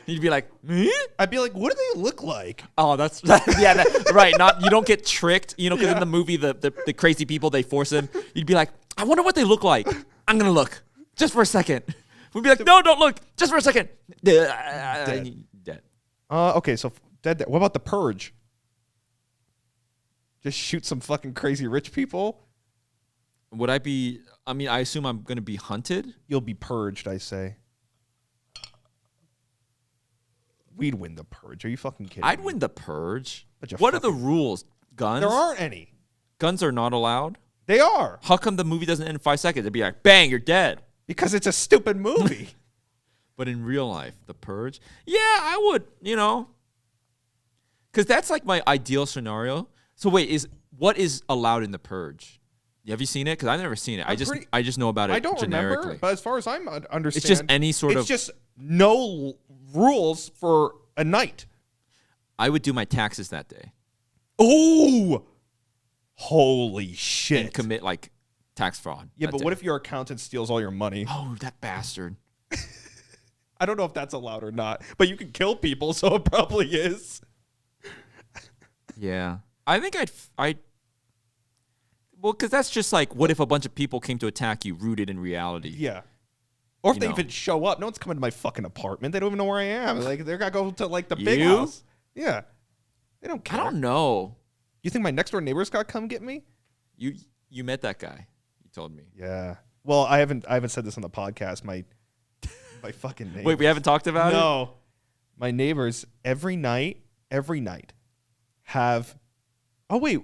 You'd be like, me? I'd be like, what do they look like? Oh, that's right. Not you don't get tricked, because in the movie the crazy people they force them. You'd be like, I wonder what they look like. I'm gonna look just for a second. We'd be like, no, don't look, just for a second. Dead. Okay, so dead. What about the Purge? Just shoot some fucking crazy rich people. Would I be? I mean, I assume I'm gonna be hunted. You'll be purged, I say. We'd win the Purge. Are you fucking kidding I'd me? win the Purge. But What are the rules? Guns? There aren't any. Guns are not allowed. They are. How come the movie doesn't end in 5 seconds? It'd be like, bang, you're dead. Because it's a stupid movie. But in real life, the Purge, yeah, I would, because that's like my ideal scenario. So wait, what is allowed in the Purge? Have you seen it? Because I've never seen it. I just know about it. I don't generically. remember, but as far as I'm understanding, it's just any sort of. It's just no rules for a night. I would do my taxes that day. Oh, holy shit! And commit like tax fraud. Yeah, but what if your accountant steals all your money? Oh, that bastard! I don't know if that's allowed or not, but you can kill people, so it probably is. Yeah, I think I'd. Well, because that's just like, what if a bunch of people came to attack you, rooted in reality? Yeah. Or if they even show up, no one's coming to my fucking apartment. They don't even know where I am. Like they're gonna go to like the big house. Yeah. They don't care. I don't know. You think my next door neighbor's gotta come get me? You met that guy. You told me. Yeah. Well, I haven't said this on the podcast. My fucking neighbors. Wait, we haven't talked about it? No. My neighbors every night have. Oh wait.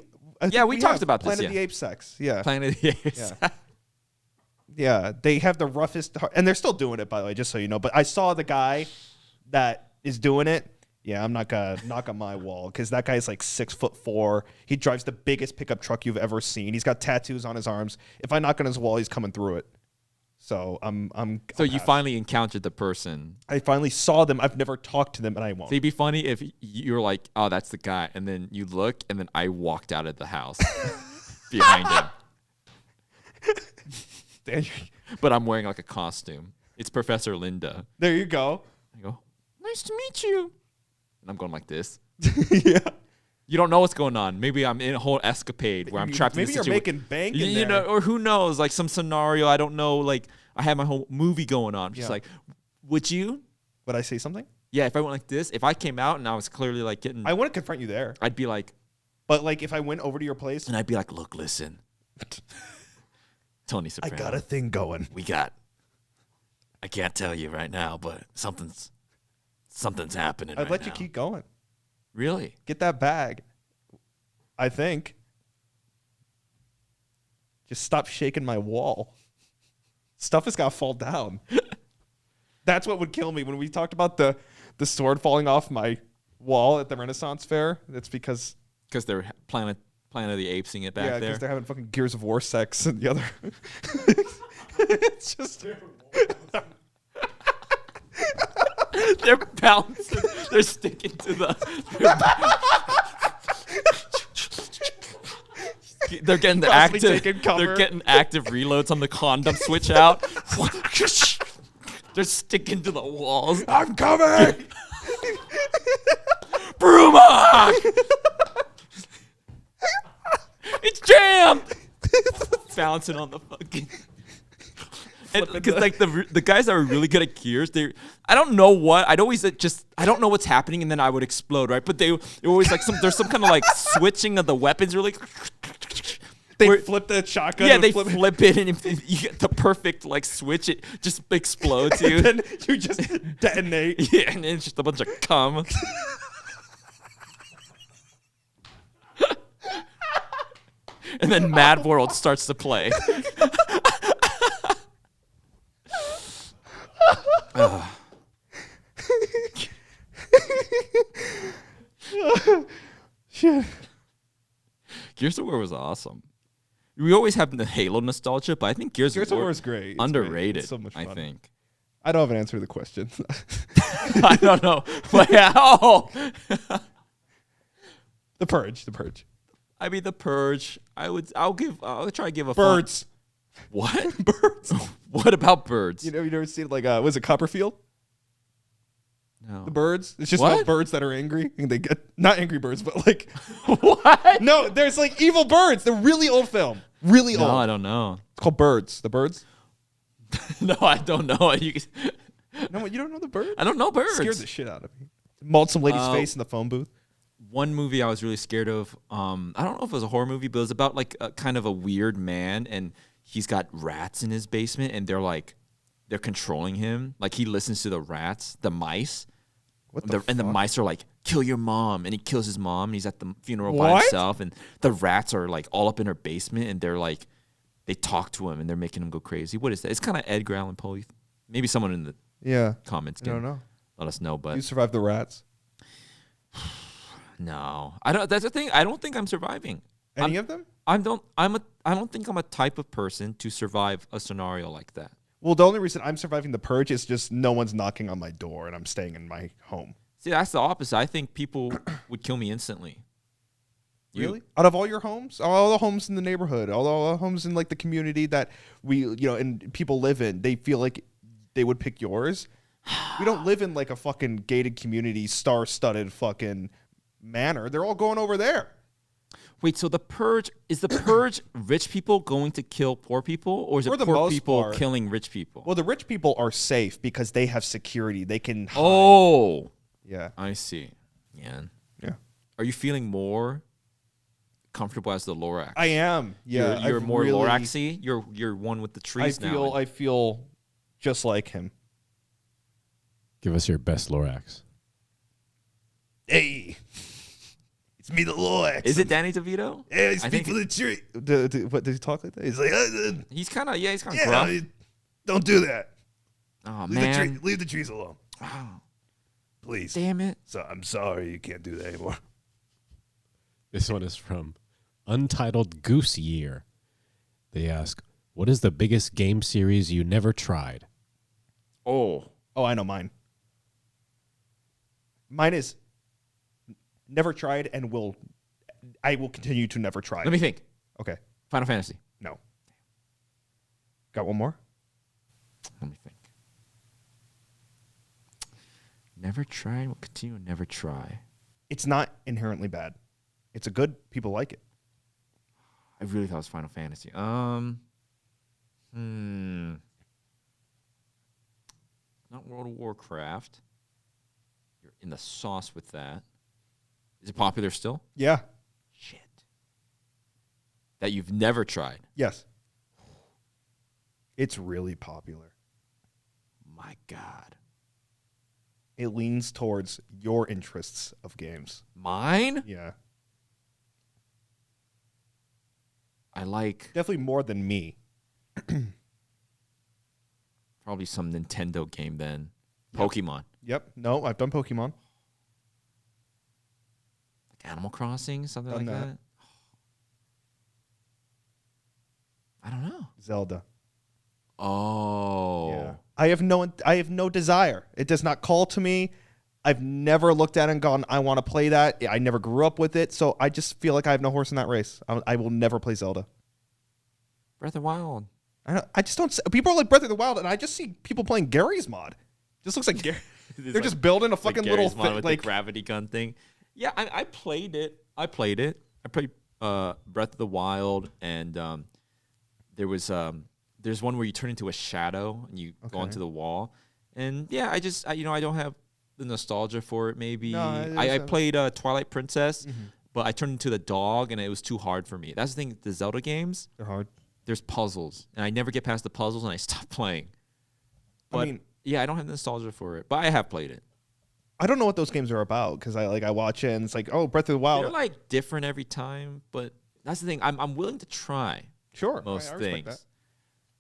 Yeah, we talked about Planet this. of the Apes sex. Yeah. Planet of the Apes. Yeah. Yeah, they have the roughest, and they're still doing it, by the way, just so you know. But I saw the guy that is doing it. Yeah, I'm not gonna knock on my wall because that guy's like 6'4". He drives the biggest pickup truck you've ever seen. He's got tattoos on his arms. If I knock on his wall, he's coming through it. So So you finally encountered the person. I finally saw them. I've never talked to them, and I won't. So it'd be funny if you're like, oh, that's the guy, and then you look, and then I walked out of the house behind him. But I'm wearing like a costume. It's Professor Linda. There you go. I go, nice to meet you. And I'm going like this. Yeah. You don't know what's going on. Maybe I'm in a whole escapade where I'm trapped in Maybe this you're situation. making bank in there. there. Or who knows, like some scenario. I don't know. Like I have my whole movie going on. Just like, would you? Would I say something? Yeah, if I went like this, if I came out and I was clearly like getting. I wouldn't confront you there. I'd be like. But like if I went over to your place. And I'd be like, look, listen. Tony Soprano. I got a thing going. I can't tell you right now, but something's happening. I'd let you keep going. Really? Get that bag. I think. Just stop shaking my wall. Stuff has got to fall down. That's what would kill me. When we talked about the sword falling off my wall at the Renaissance Fair, that's because they're Planet of the Apes it back there. because they're having fucking Gears of War sex and the other. It's just. They're bouncing. They're sticking to the. They're getting the Constantly active. taking cover. They're getting active reloads on the condom switch out. They're sticking to the walls. I'm coming. Bruma! It's jammed. Bouncing on the fucking. Because like the guys that are really good at gears, I don't know what I'd always I don't know what's happening, and then I would explode, right? But they always like there's some kind of like switching of the weapons, or like They flip the shotgun. Yeah, they flip it, and if you get the perfect like switch, it just explodes you. And then you just detonate. Yeah, and then it's just a bunch of cum. And then Mad World starts to play. Gears of War was awesome. We always have the Halo nostalgia, but I think Gears of War is great. It's underrated. Great. It's so much fun. I think. I don't have an answer to the question. I don't know. But yeah, The Purge. The Purge. I mean, the Purge. I'll try to give a Birds. What? Birds. What about birds? You never seen like was it Copperfield? No. The birds. It's just What? about birds that are angry, and they get not angry birds, but like What? no, there's like evil birds. They're really old film, really old. No, I don't know. It's called Birds. The Birds. No, I don't know. No, you don't know the bird? I don't know birds. Scared the shit out of me. Mauled some lady's face in the phone booth. One movie I was really scared of. I don't know if it was a horror movie, but it was about like a kind of a weird man, and he's got rats in his basement, and they're controlling him. Like he listens to the rats, the mice. What the And the fuck? mice are like, kill your mom. And he kills his mom. And he's at the funeral by What? himself. And the rats are like all up in her basement. And they're like, they talk to him and they're making him go crazy. What is that? It's kind of Edgar Allan Poe. Maybe someone in the Yeah. comments I don't can know. let us know. But You survived the rats. no, I don't. That's the thing. I don't think I'm surviving. Any of them? I don't think I'm a type of person to survive a scenario like that. Well, the only reason I'm surviving the Purge is just no one's knocking on my door and I'm staying in my home. See, that's the opposite. I think people would kill me instantly. Really? Out of all your homes, all the homes in the neighborhood, all the homes in like the community that and people live in, they feel like they would pick yours. We don't live in like a fucking gated community, star-studded fucking manor. They're all going over there. Wait, so is the purge rich people going to kill poor people, or is For it the poor most people part. killing rich people? Well, the rich people are safe because they have security. They can hide. Oh, Yeah. I see. Yeah. Yeah. Are you feeling more comfortable as the Lorax? I am. Yeah. You're I've more really- Loraxy. You're one with the trees now. I feel just like him. Give us your best Lorax. Hey. It's me, the Lorax. Is it Danny DeVito? Yeah, I I speak think for the tree. What, does he talk like that? He's like, He's kind of gruff. don't do that. Oh Leave man. leave the trees alone. Oh, Please. damn it. So I'm sorry you can't do that anymore. This one is from Untitled Goose Year. They ask, what is the biggest game series you never tried? Oh. Oh, I know mine. Mine is never tried and I will continue to never try. Let me think. Okay. Final Fantasy. No. Got one more? Let me think. Never tried. Will continue to never try. It's not inherently bad. It's a good. People like it. I really thought it was Final Fantasy. Not World of Warcraft. You're in the sauce with that. Is it popular still? Yeah. Shit. That you've never tried. Yes. It's really popular. My God. It leans towards your interests of games. Mine? Yeah. I like Definitely more than me. probably some Nintendo game then. Pokemon. Yep. No, I've done Pokemon. Like Animal Crossing, something Done like that. that. I don't know. Zelda. Oh. Yeah. I have no desire. It does not call to me. I've never looked at it and gone, I want to play that. I never grew up with it, so I just feel like I have no horse in that race. I will never play Zelda. Breath of the Wild. I just don't. People are like Breath of the Wild, and I just see people playing Gary's mod. Just looks like Gary. They're just building a fucking little thing, with like the gravity gun thing. Yeah, I played it. I played Breath of the Wild, and there's one where you turn into a shadow and you go onto the wall. And yeah, I don't have the nostalgia for it. Maybe No, I played Twilight Princess, but I turned into the dog, and it was too hard for me. That's the thing. The Zelda games, they're hard. there's puzzles, and I never get past the puzzles, and I stop playing. But I mean, yeah, I don't have nostalgia for it, but I have played it. I don't know what those games are about because I watch it and it's like, oh, Breath of the Wild. They're like different every time, but that's the thing. I'm willing to try Sure, most I respect things, that.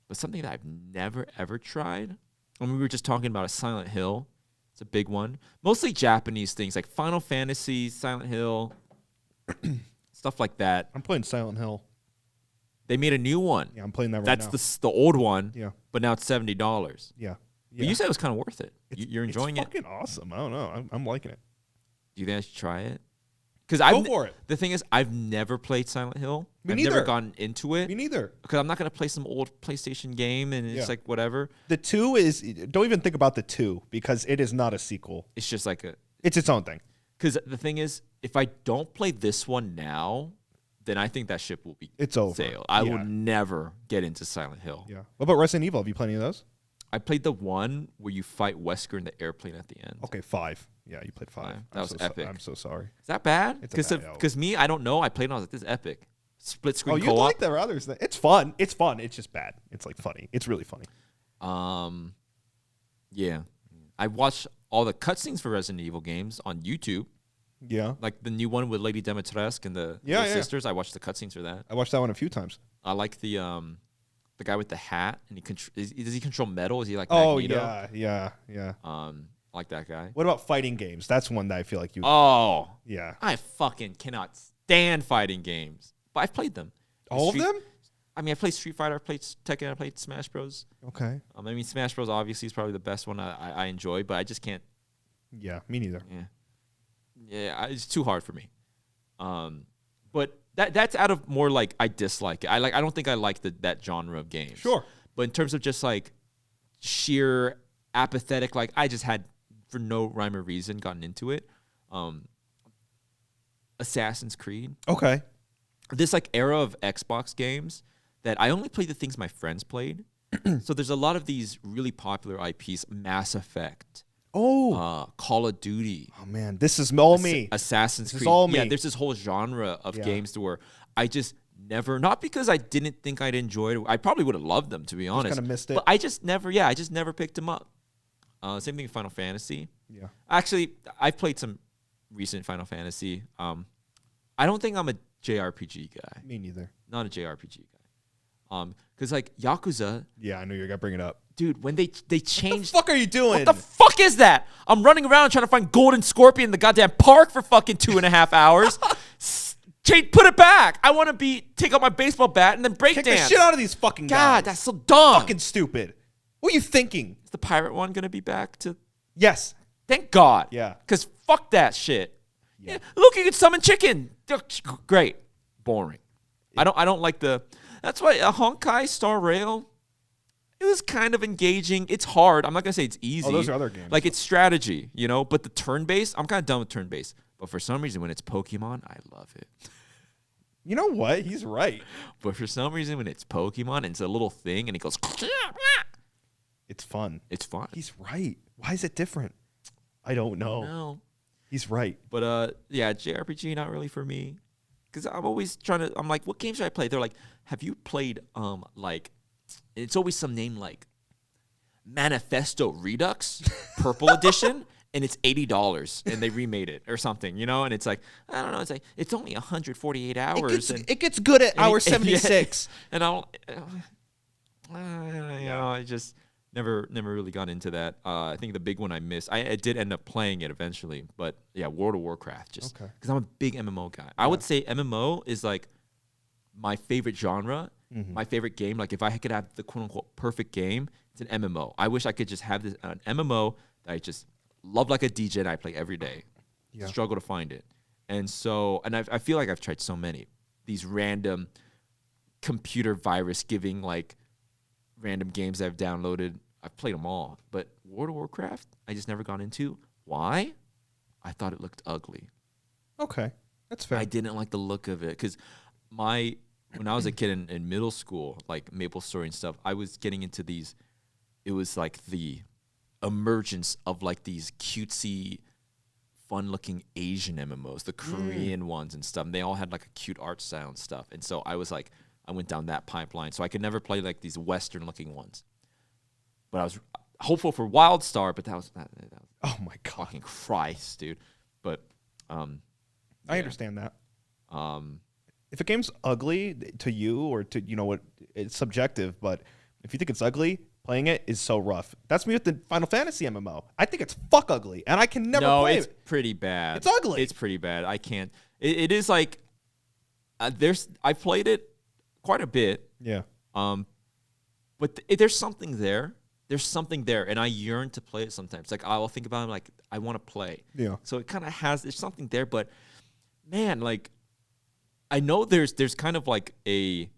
but something that I've never ever tried. I mean, we were just talking about a Silent Hill. It's a big one. Mostly Japanese things like Final Fantasy, Silent Hill, stuff like that. I'm playing Silent Hill. They made a new one. Yeah, I'm playing that right now. That's the old one. Yeah. But now it's $70. Yeah. But you said it was kind of worth it. You're enjoying it's it. fucking awesome. I don't know. I'm liking it. Do you think I should try it? Because Go for it. The thing is, I've never played Silent Hill. Me I've neither. never gotten into it. Me neither. Because I'm not going to play some old PlayStation game and it's Yeah. like whatever. The 2 is, don't even think about the 2 because it is not a sequel. It's just like It's its own thing. because the thing is, if I don't play this one now, then I think that ship will be It's over. sailed. I will Yeah. never get into Silent Hill. Yeah. What about Resident Evil? Have you played any of those? I played the one where you fight Wesker in the airplane at the end. Okay, 5. Yeah, you played 5. That was epic. I'm so sorry. Is that bad? It's a bad Because me, I don't know. I played it. I was like, this is epic. Split screen Oh, you co-op. like there are others. It's fun. It's fun. It's just bad. It's like funny. It's really funny. Yeah. I watched all the cutscenes for Resident Evil games on YouTube. Yeah. Like the new one with Lady Dimitrescu and the sisters. I watched the cutscenes for that. I watched that one a few times. I like the guy with the hat, and does he control metal? Is he like Oh, Magneto? yeah. I like that guy. What about fighting games? That's one that I feel like you. Oh, Yeah. I fucking cannot stand fighting games, but I've played them. All of them? I mean, I played Street Fighter, I played Tekken, I played Smash Bros. Okay. I mean, Smash Bros. Obviously is probably the best one I enjoy, but I just can't. Yeah, me neither. Yeah, it's too hard for me. But that's out of more like I dislike it. I don't think I like that genre of games. Sure. But in terms of just like sheer apathetic, like I just had for no rhyme or reason gotten into it. Assassin's Creed. Okay. This like era of Xbox games that I only played the things my friends played. So there's a lot of these really popular IPs, Mass Effect. Oh. Call of Duty. Oh man, this is all me. Assassin's This Creed. is all me. Yeah, there's this whole genre of Yeah. games to where I just never, not because I didn't think I'd enjoy it. I probably would have loved them, to be honest. kinda missed it. But I just never picked them up. Same thing with Final Fantasy. Yeah. Actually, I've played some recent Final Fantasy. I don't think I'm a JRPG guy. Me neither. Not a JRPG guy. Because like Yakuza, Yeah, I knew you were gonna bring it up. dude, when they What the changed. fuck are you doing? What the fuck is that? I'm running around trying to find Golden Scorpion in the goddamn park for fucking 2.5 hours. Put it back. I want to take out my baseball bat and then break Kick the dance. shit out of these fucking guys. God, that's so dumb. fucking stupid. What are you thinking? Is the pirate one gonna be back to? Yes. Thank God. Yeah. Because fuck that shit. Yeah. Yeah, look, you can summon chicken. Great. Boring. I don't like the. That's why a Honkai Star Rail. It was kind of engaging. It's hard. I'm not gonna say it's easy. Oh, those are other games. Like it's strategy, But the turn-based, I'm kind of done with turn-based. But for some reason, when it's Pokemon, I love it. You know what? He's right. But for some reason, when it's Pokemon and it's a little thing and it goes, It's fun. it's fun. He's right. Why is it different? I don't know. No. He's right. But yeah, JRPG not really for me. Because I'm always I'm like, what game should I play? They're like, have you played like it's always some name like Manifesto Redux Purple Edition, and it's $80 and they remade it or something, And it's like, I don't know, it's like it's only 148 hours. It gets good at hour and 76. And I just never really got into that. I think the big one I missed. I did end up playing it eventually, but yeah, World of Warcraft. Just Okay. because I'm a big MMO guy. I would say MMO is like my favorite genre, my favorite game. Like if I could have the quote unquote perfect game, it's an MMO. I wish I could just have this an MMO that I just love like a DJ and I play every day. Yeah. Struggle to find it, and so I feel like I've tried so many these random computer virus giving like random games I've downloaded. I've played them all, but World of Warcraft, I just never got into. Why? I thought it looked ugly. Okay. That's fair. I didn't like the look of it because when I was a kid in middle school, like MapleStory and stuff, I was getting into these. It was like the emergence of like these cutesy, fun-looking Asian MMOs, the Korean ones and stuff. And they all had like a cute art style and stuff. And so I was like, I went down that pipeline. So I could never play like these Western-looking ones. But I was hopeful for WildStar, but that was oh my god. fucking Christ, dude. But I understand that. If a game's ugly to you or to what, it's subjective, but if you think it's ugly, playing it is so rough. That's me with the Final Fantasy MMO. I think it's fuck ugly, and I can never play it's it. pretty bad. It's ugly. It's pretty bad. I can't. It is like I've played it quite a bit. Yeah. But there's something there. There's something there, and I yearn to play it sometimes. Like I'll think about it, like I want to play. Yeah. So it kind of there's something there, but man, like I know there's kind of like a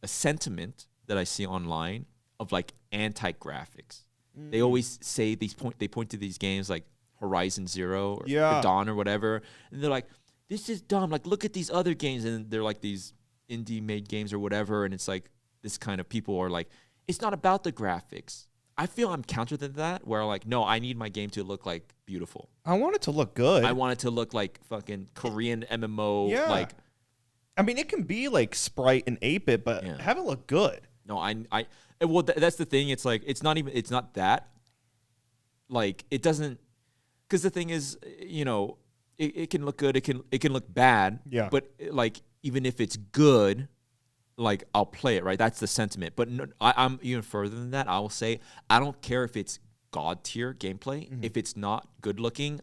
sentiment that I see online of like anti-graphics. They always say they point to these games like Horizon Zero or Dawn or whatever, and they're like, this is dumb. Like look at these other games, and they're like these indie made games or whatever, and it's like this kind of people are like, it's not about the graphics. I feel I'm counter to that, where like, no, I need my game to look like beautiful. I want it to look good. I want it to look like fucking Korean MMO. Yeah. Like, I mean, it can be like Sprite and 8-bit, but have it look good. no, well, that's the thing. It's like, it's not that. Like, it doesn't, because the thing is, you know, it can look good. It can look bad. Yeah. But like, even if it's good, like I'll play it, right? That's the sentiment. But no, I'm even further than that. I will say I don't care if it's god tier gameplay. If it's not good looking,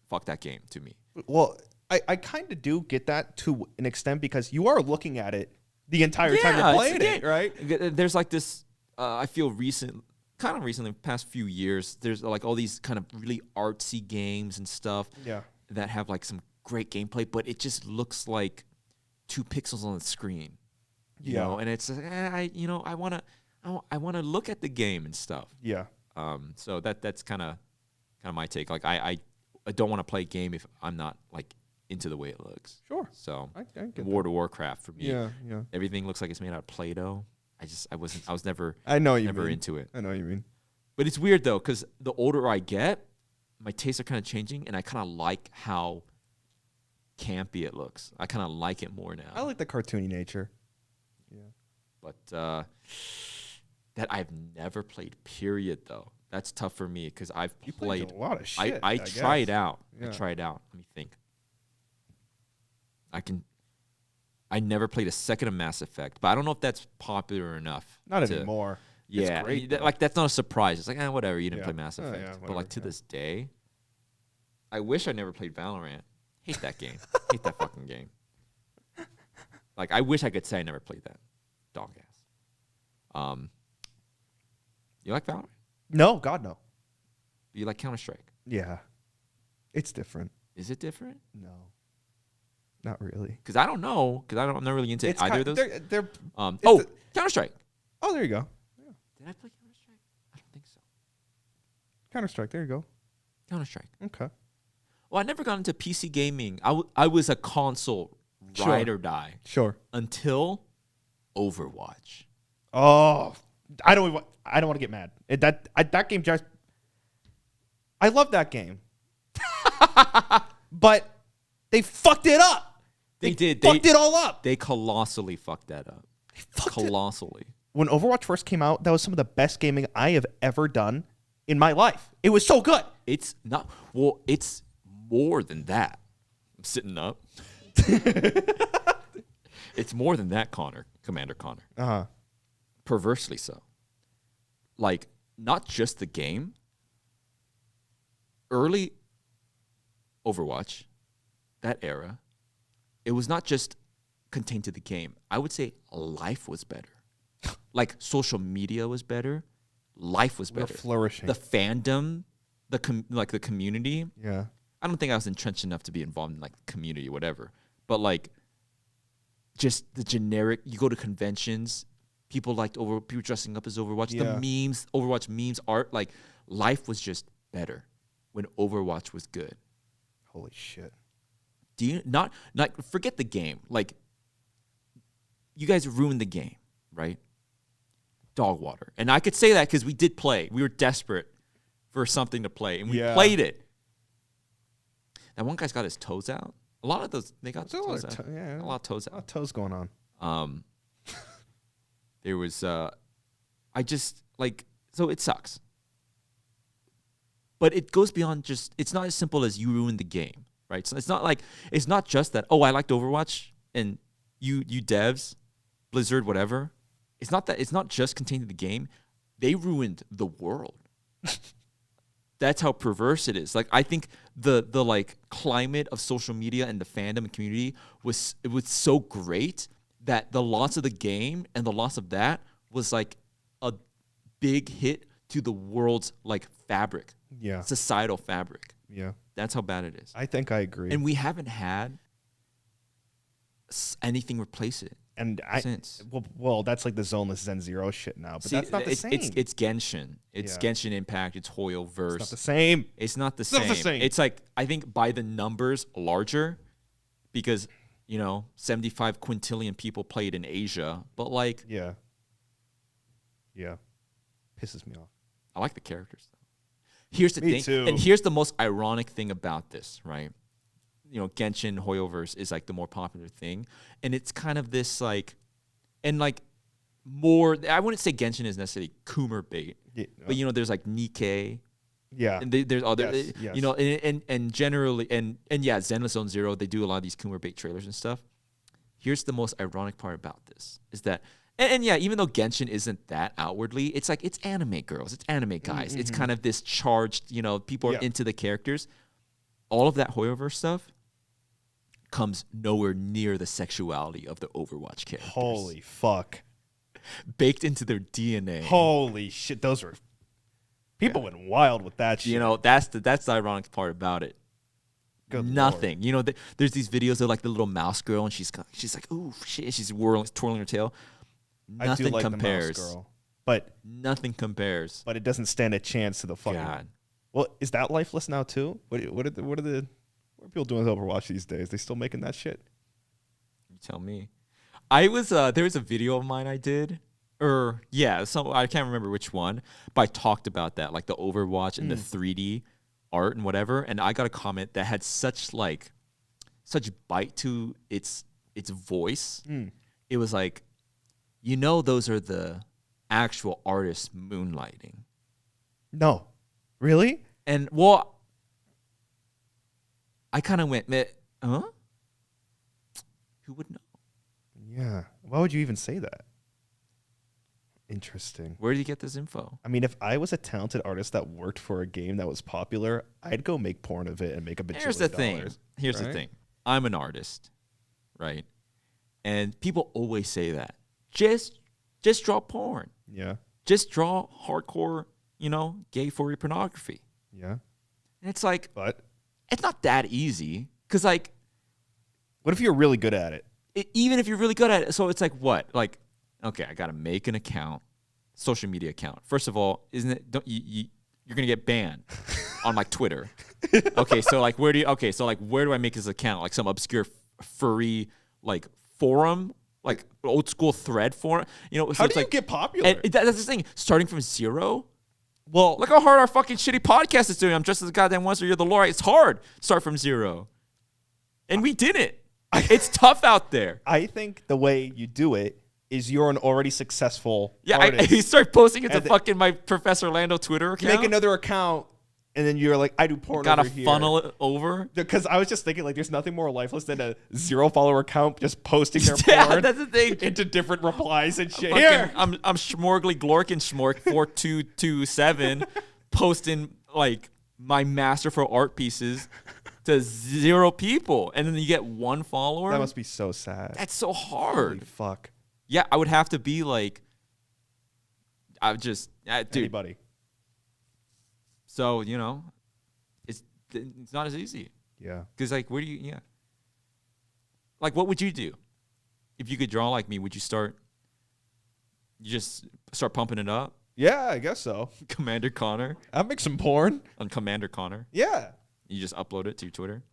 fuck that game to me. Well, I kind of do get that to an extent because you are looking at it the entire time you're playing it, right? There's like this. I feel kind of recently, past few years, there's like all these kind of really artsy games and stuff. Yeah. That have like some great gameplay, but it just looks like 2 pixels on the screen. You know, and it's I want to look at the game and stuff. Yeah. So that's kind of my take. Like I don't want to play a game if I'm not like into the way it looks. Sure. So I get World of Warcraft for me. Yeah. Everything looks like it's made out of Play-Doh. I was never I know you never mean. into it. I know what you mean. But it's weird though, because the older I get, my tastes are kind of changing, and I kind of like how campy it looks. I kind of like it more now. I like the cartoony nature. Yeah. But that I've never played, period, though. That's tough for me because I've played a lot of shit. I try it guess. out. Yeah. I try it out. Let me think. I never played a second of Mass Effect, but I don't know if that's popular enough. Not anymore. Yeah, It's great, like that's not a surprise. It's like, whatever, you didn't Yeah. play Mass Oh, Effect. yeah, But whatever, like to yeah. this day, I wish I never played Valorant. Hate that game. Hate that fucking game. Like I wish I could say I never played that. Dog ass. You like Valorant? No, God no. You like Counter-Strike? Yeah. It's different. Is it different? No. Not really. Because I don't know. Because I'm not really into It's either kind, of those. they're Counter-Strike. oh, there you go. Did I play Counter-Strike? I don't think so. Counter-Strike, there you go. Counter-Strike. Okay. Well, I never got into PC gaming. I was a console ride or die Sure. until Overwatch. Oh, I don't want to get mad. That game just I love that game. But they fucked it up. They did. Fucked it all up. They colossally fucked that up. Colossally. When Overwatch first came out, that was some of the best gaming I have ever done in my life. It was so good. It's not. Well, it's more than that. I'm sitting up. It's more than that, Commander Connor. Uh-huh. Perversely so. Like, not just the game. Early Overwatch, that era, it was not just contained to the game. I would say life was better. Like, social media was better. Life was better. Flourishing. The fandom, the community. Yeah. I don't think I was entrenched enough to be involved in like community, whatever. But like, just the generic. You go to conventions, people dressing up as Overwatch. Yeah. The memes, Overwatch memes, art. Like, life was just better when Overwatch was good. Holy shit. Do you not forget the game? Like, you guys ruined the game, right? Dog water, and I could say that because we did play. We were desperate for something to play, and we played it. That one guy's got his toes out. A lot of those, they got toes out. Yeah. A lot of toes A lot out. of toes going on. There was, I just, like, so it sucks. But it goes beyond just, it's not as simple as you ruined the game, right? So it's not just that, oh, I liked Overwatch, and you devs, Blizzard, whatever. It's not just contained in the game. They ruined the world. that's how perverse it is. Like, I think the like climate of social media and the fandom and community was so great that the loss of the game and the loss of that was like a big hit to the world's like fabric, societal fabric. Yeah, that's how bad it is. I think I agree. And we haven't had anything replace it. And since. Well, that's like the zoneless Zen Zero shit now, but that's not the same. It's Genshin. It's Genshin Impact. It's Hoyoverse. It's not the same. It's not the same. It's like, I think by the numbers larger, because 75 quintillion people played in Asia, but like yeah, pisses me off. I like the characters though. Here's the Me thing, too. and here's the most ironic thing about this, right? Genshin Hoyoverse is like the more popular thing, and it's kind of this like, and like more. I wouldn't say Genshin is necessarily Coomer bait, but there's like Nikkei. Yeah, and there's other, yes. And generally, and Zenless Zone Zero, they do a lot of these Coomer bait trailers and stuff. Here's the most ironic part about this is that, and even though Genshin isn't that outwardly, it's like it's anime girls, it's anime guys, Mm-hmm. it's kind of this charged, people are into the characters. All of that Hoyoverse stuff comes nowhere near the sexuality of the Overwatch characters. Holy fuck. Baked into their DNA. Holy shit, those were people went wild with that shit. That's the ironic part about it. Good Nothing. Lord. There's these videos of like the little mouse girl, and she's like, ooh shit, she's twirling her tail. Nothing I do like compares. The mouse girl, but nothing compares. But it doesn't stand a chance to the fucking. God. Well, is that lifeless what are people doing with Overwatch these days? They still making that shit? You tell me. I was there was a video of mine I did, I can't remember which one, but I talked about that, like the Overwatch and the 3D art and whatever, and I got a comment that had such bite to its voice. It was like, those are the actual artists moonlighting. No, really? And I kind of went, huh? Who would know? Yeah. Why would you even say that? Interesting. Where did you get this info? I mean, if I was a talented artist that worked for a game that was popular, I'd go make porn of it and make a bajillion Here's the dollars. Here's the thing. I'm an artist, right? And people always say that. Just draw porn. Yeah. Just draw hardcore, gay furry pornography. Yeah. And it's like, But it's not that easy. Because, like, what if you're really good at it? Even if you're really good at it, so it's like what? Like, okay, I got to make an account, social media account. First of all, isn't it? You're gonna get banned on like Twitter. Okay, so like where do I make this account? Like some obscure furry like forum, like old school thread forum. So How it's do you like, get popular? And that's the thing. Starting from zero. Well, Look how hard our fucking shitty podcast is doing. I'm just as goddamn onceler. You're the Lorax. It's hard. Start from zero, and we did it. It's tough out there. I think the way you do it is you're an already successful Yeah, artist. you start posting it to And fucking my Professor Lando Twitter account. Make another account, and then you're like, I do porn Gotta over here. funnel it over. Because I was just thinking, like, there's nothing more lifeless than a 0-follower account just posting their Yeah, porn that's the thing. into different replies and shit. Fucking, Here. I'm Schmorgly Glorkin Schmork 4227 posting like my masterful art pieces to 0 people, and then you get 1 follower. That must be so sad. That's so hard. Holy fuck. Yeah, I would have to be like, dude. Anybody. So it's not as easy. Yeah. Because like, where do you? Yeah. Like, what would you do if you could draw like me? Would you start? You just start pumping it up. Yeah, I guess so. Commander Connor I'll make some porn. on Commander Connor. Yeah. You just upload it to your Twitter.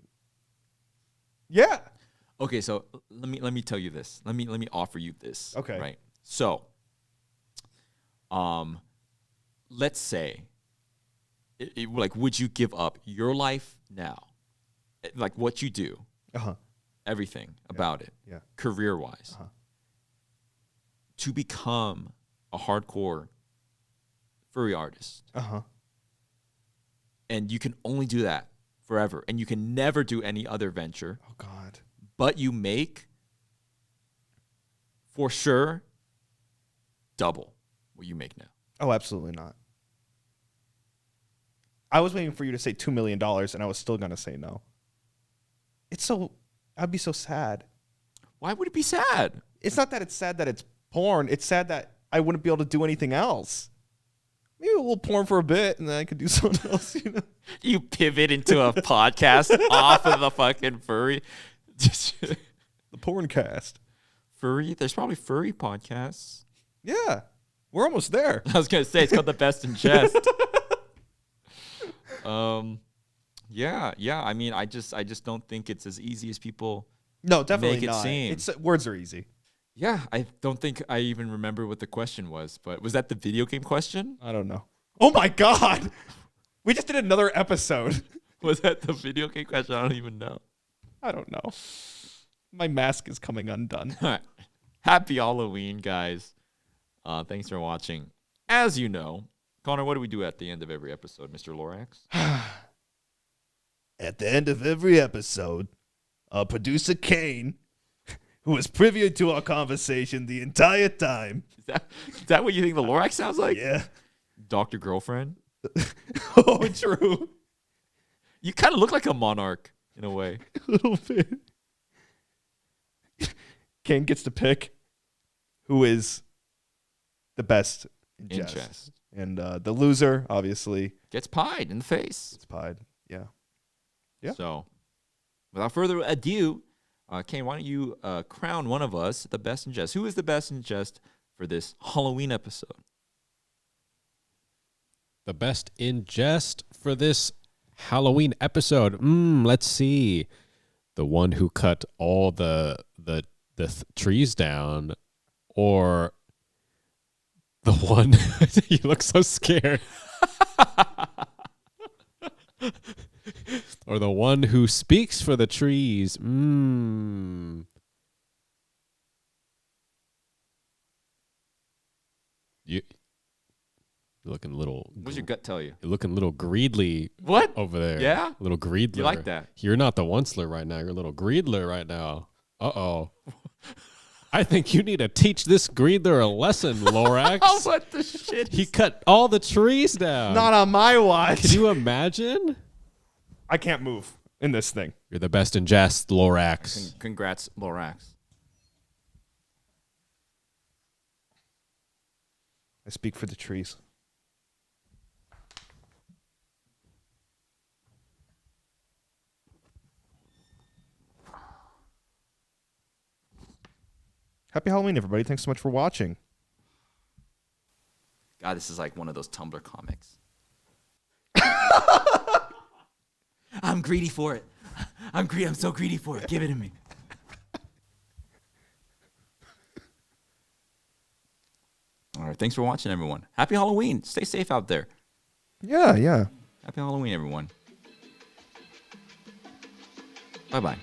Yeah. Okay, so let me tell you this. Let me offer you this. Okay. Right. So, let's say, like, would you give up your life now, like what you do, Uh-huh. everything about it, Yeah. career-wise, to become a hardcore furry artist, Uh-huh. and you can only do that forever, and you can never do any other venture, Oh, God. but you make, for sure, double what you make now. Oh, absolutely not. I was waiting for you to say $2 million, and I was still gonna say no. I'd be so sad. Why would it be sad? It's not that it's sad that it's porn. It's sad that I wouldn't be able to do anything else. Maybe a little porn for a bit, and then I could do something else. You pivot into a podcast off of the fucking furry. The porn cast. Furry? There's probably furry podcasts. Yeah, we're almost there. I was gonna say it's called the Best in Jest. Yeah. I mean, I just don't think it's as easy as people. No, definitely make it not. seem. Words are easy. Yeah, I don't think I even remember what the question was, but was that the video game question? I don't know. Oh my god, we just did another episode. Was that the video game question? I don't even know. I don't know. My mask is coming undone. All right. Happy Halloween, guys. Thanks for watching. As you know, Connor, what do we do at the end of every episode, Mr. Lorax? At the end of every episode, producer Kane, who was privy to our conversation the entire time. Is that what you think the Lorax sounds like? Yeah. Dr. Girlfriend? Oh, true. You kind of look like a monarch in a way. A little bit. Kane gets to pick who is the best in Jest. And the loser, obviously, gets pied in the face. It's pied. Yeah. So, without further ado, Kane, why don't you crown one of us the best in Jest? Who is the best in Jest for this Halloween episode? The best in Jest for this Halloween episode. Let's see. The one who cut all the trees down, or the one you look so scared. Or the one who speaks for the trees. You're looking a little. What's your gut tell you? You're looking a little greedly. What? Over there? Yeah? A little greedler. You like that? You're not the onceler right now. You're a little greedler right now. Uh-oh. I think you need to teach this greedler a lesson, Lorax. Oh, what the shit? He cut all the trees down. Not on my watch. Can you imagine? I can't move in this thing. You're the best in Jest, Lorax. Congrats, Lorax. I speak for the trees. Happy Halloween, everybody. Thanks so much for watching. God, this is like one of those Tumblr comics. I'm greedy for it. I'm so greedy for it. Give it to me. All right. Thanks for watching, everyone. Happy Halloween. Stay safe out there. Yeah. Happy Halloween, everyone. Bye-bye.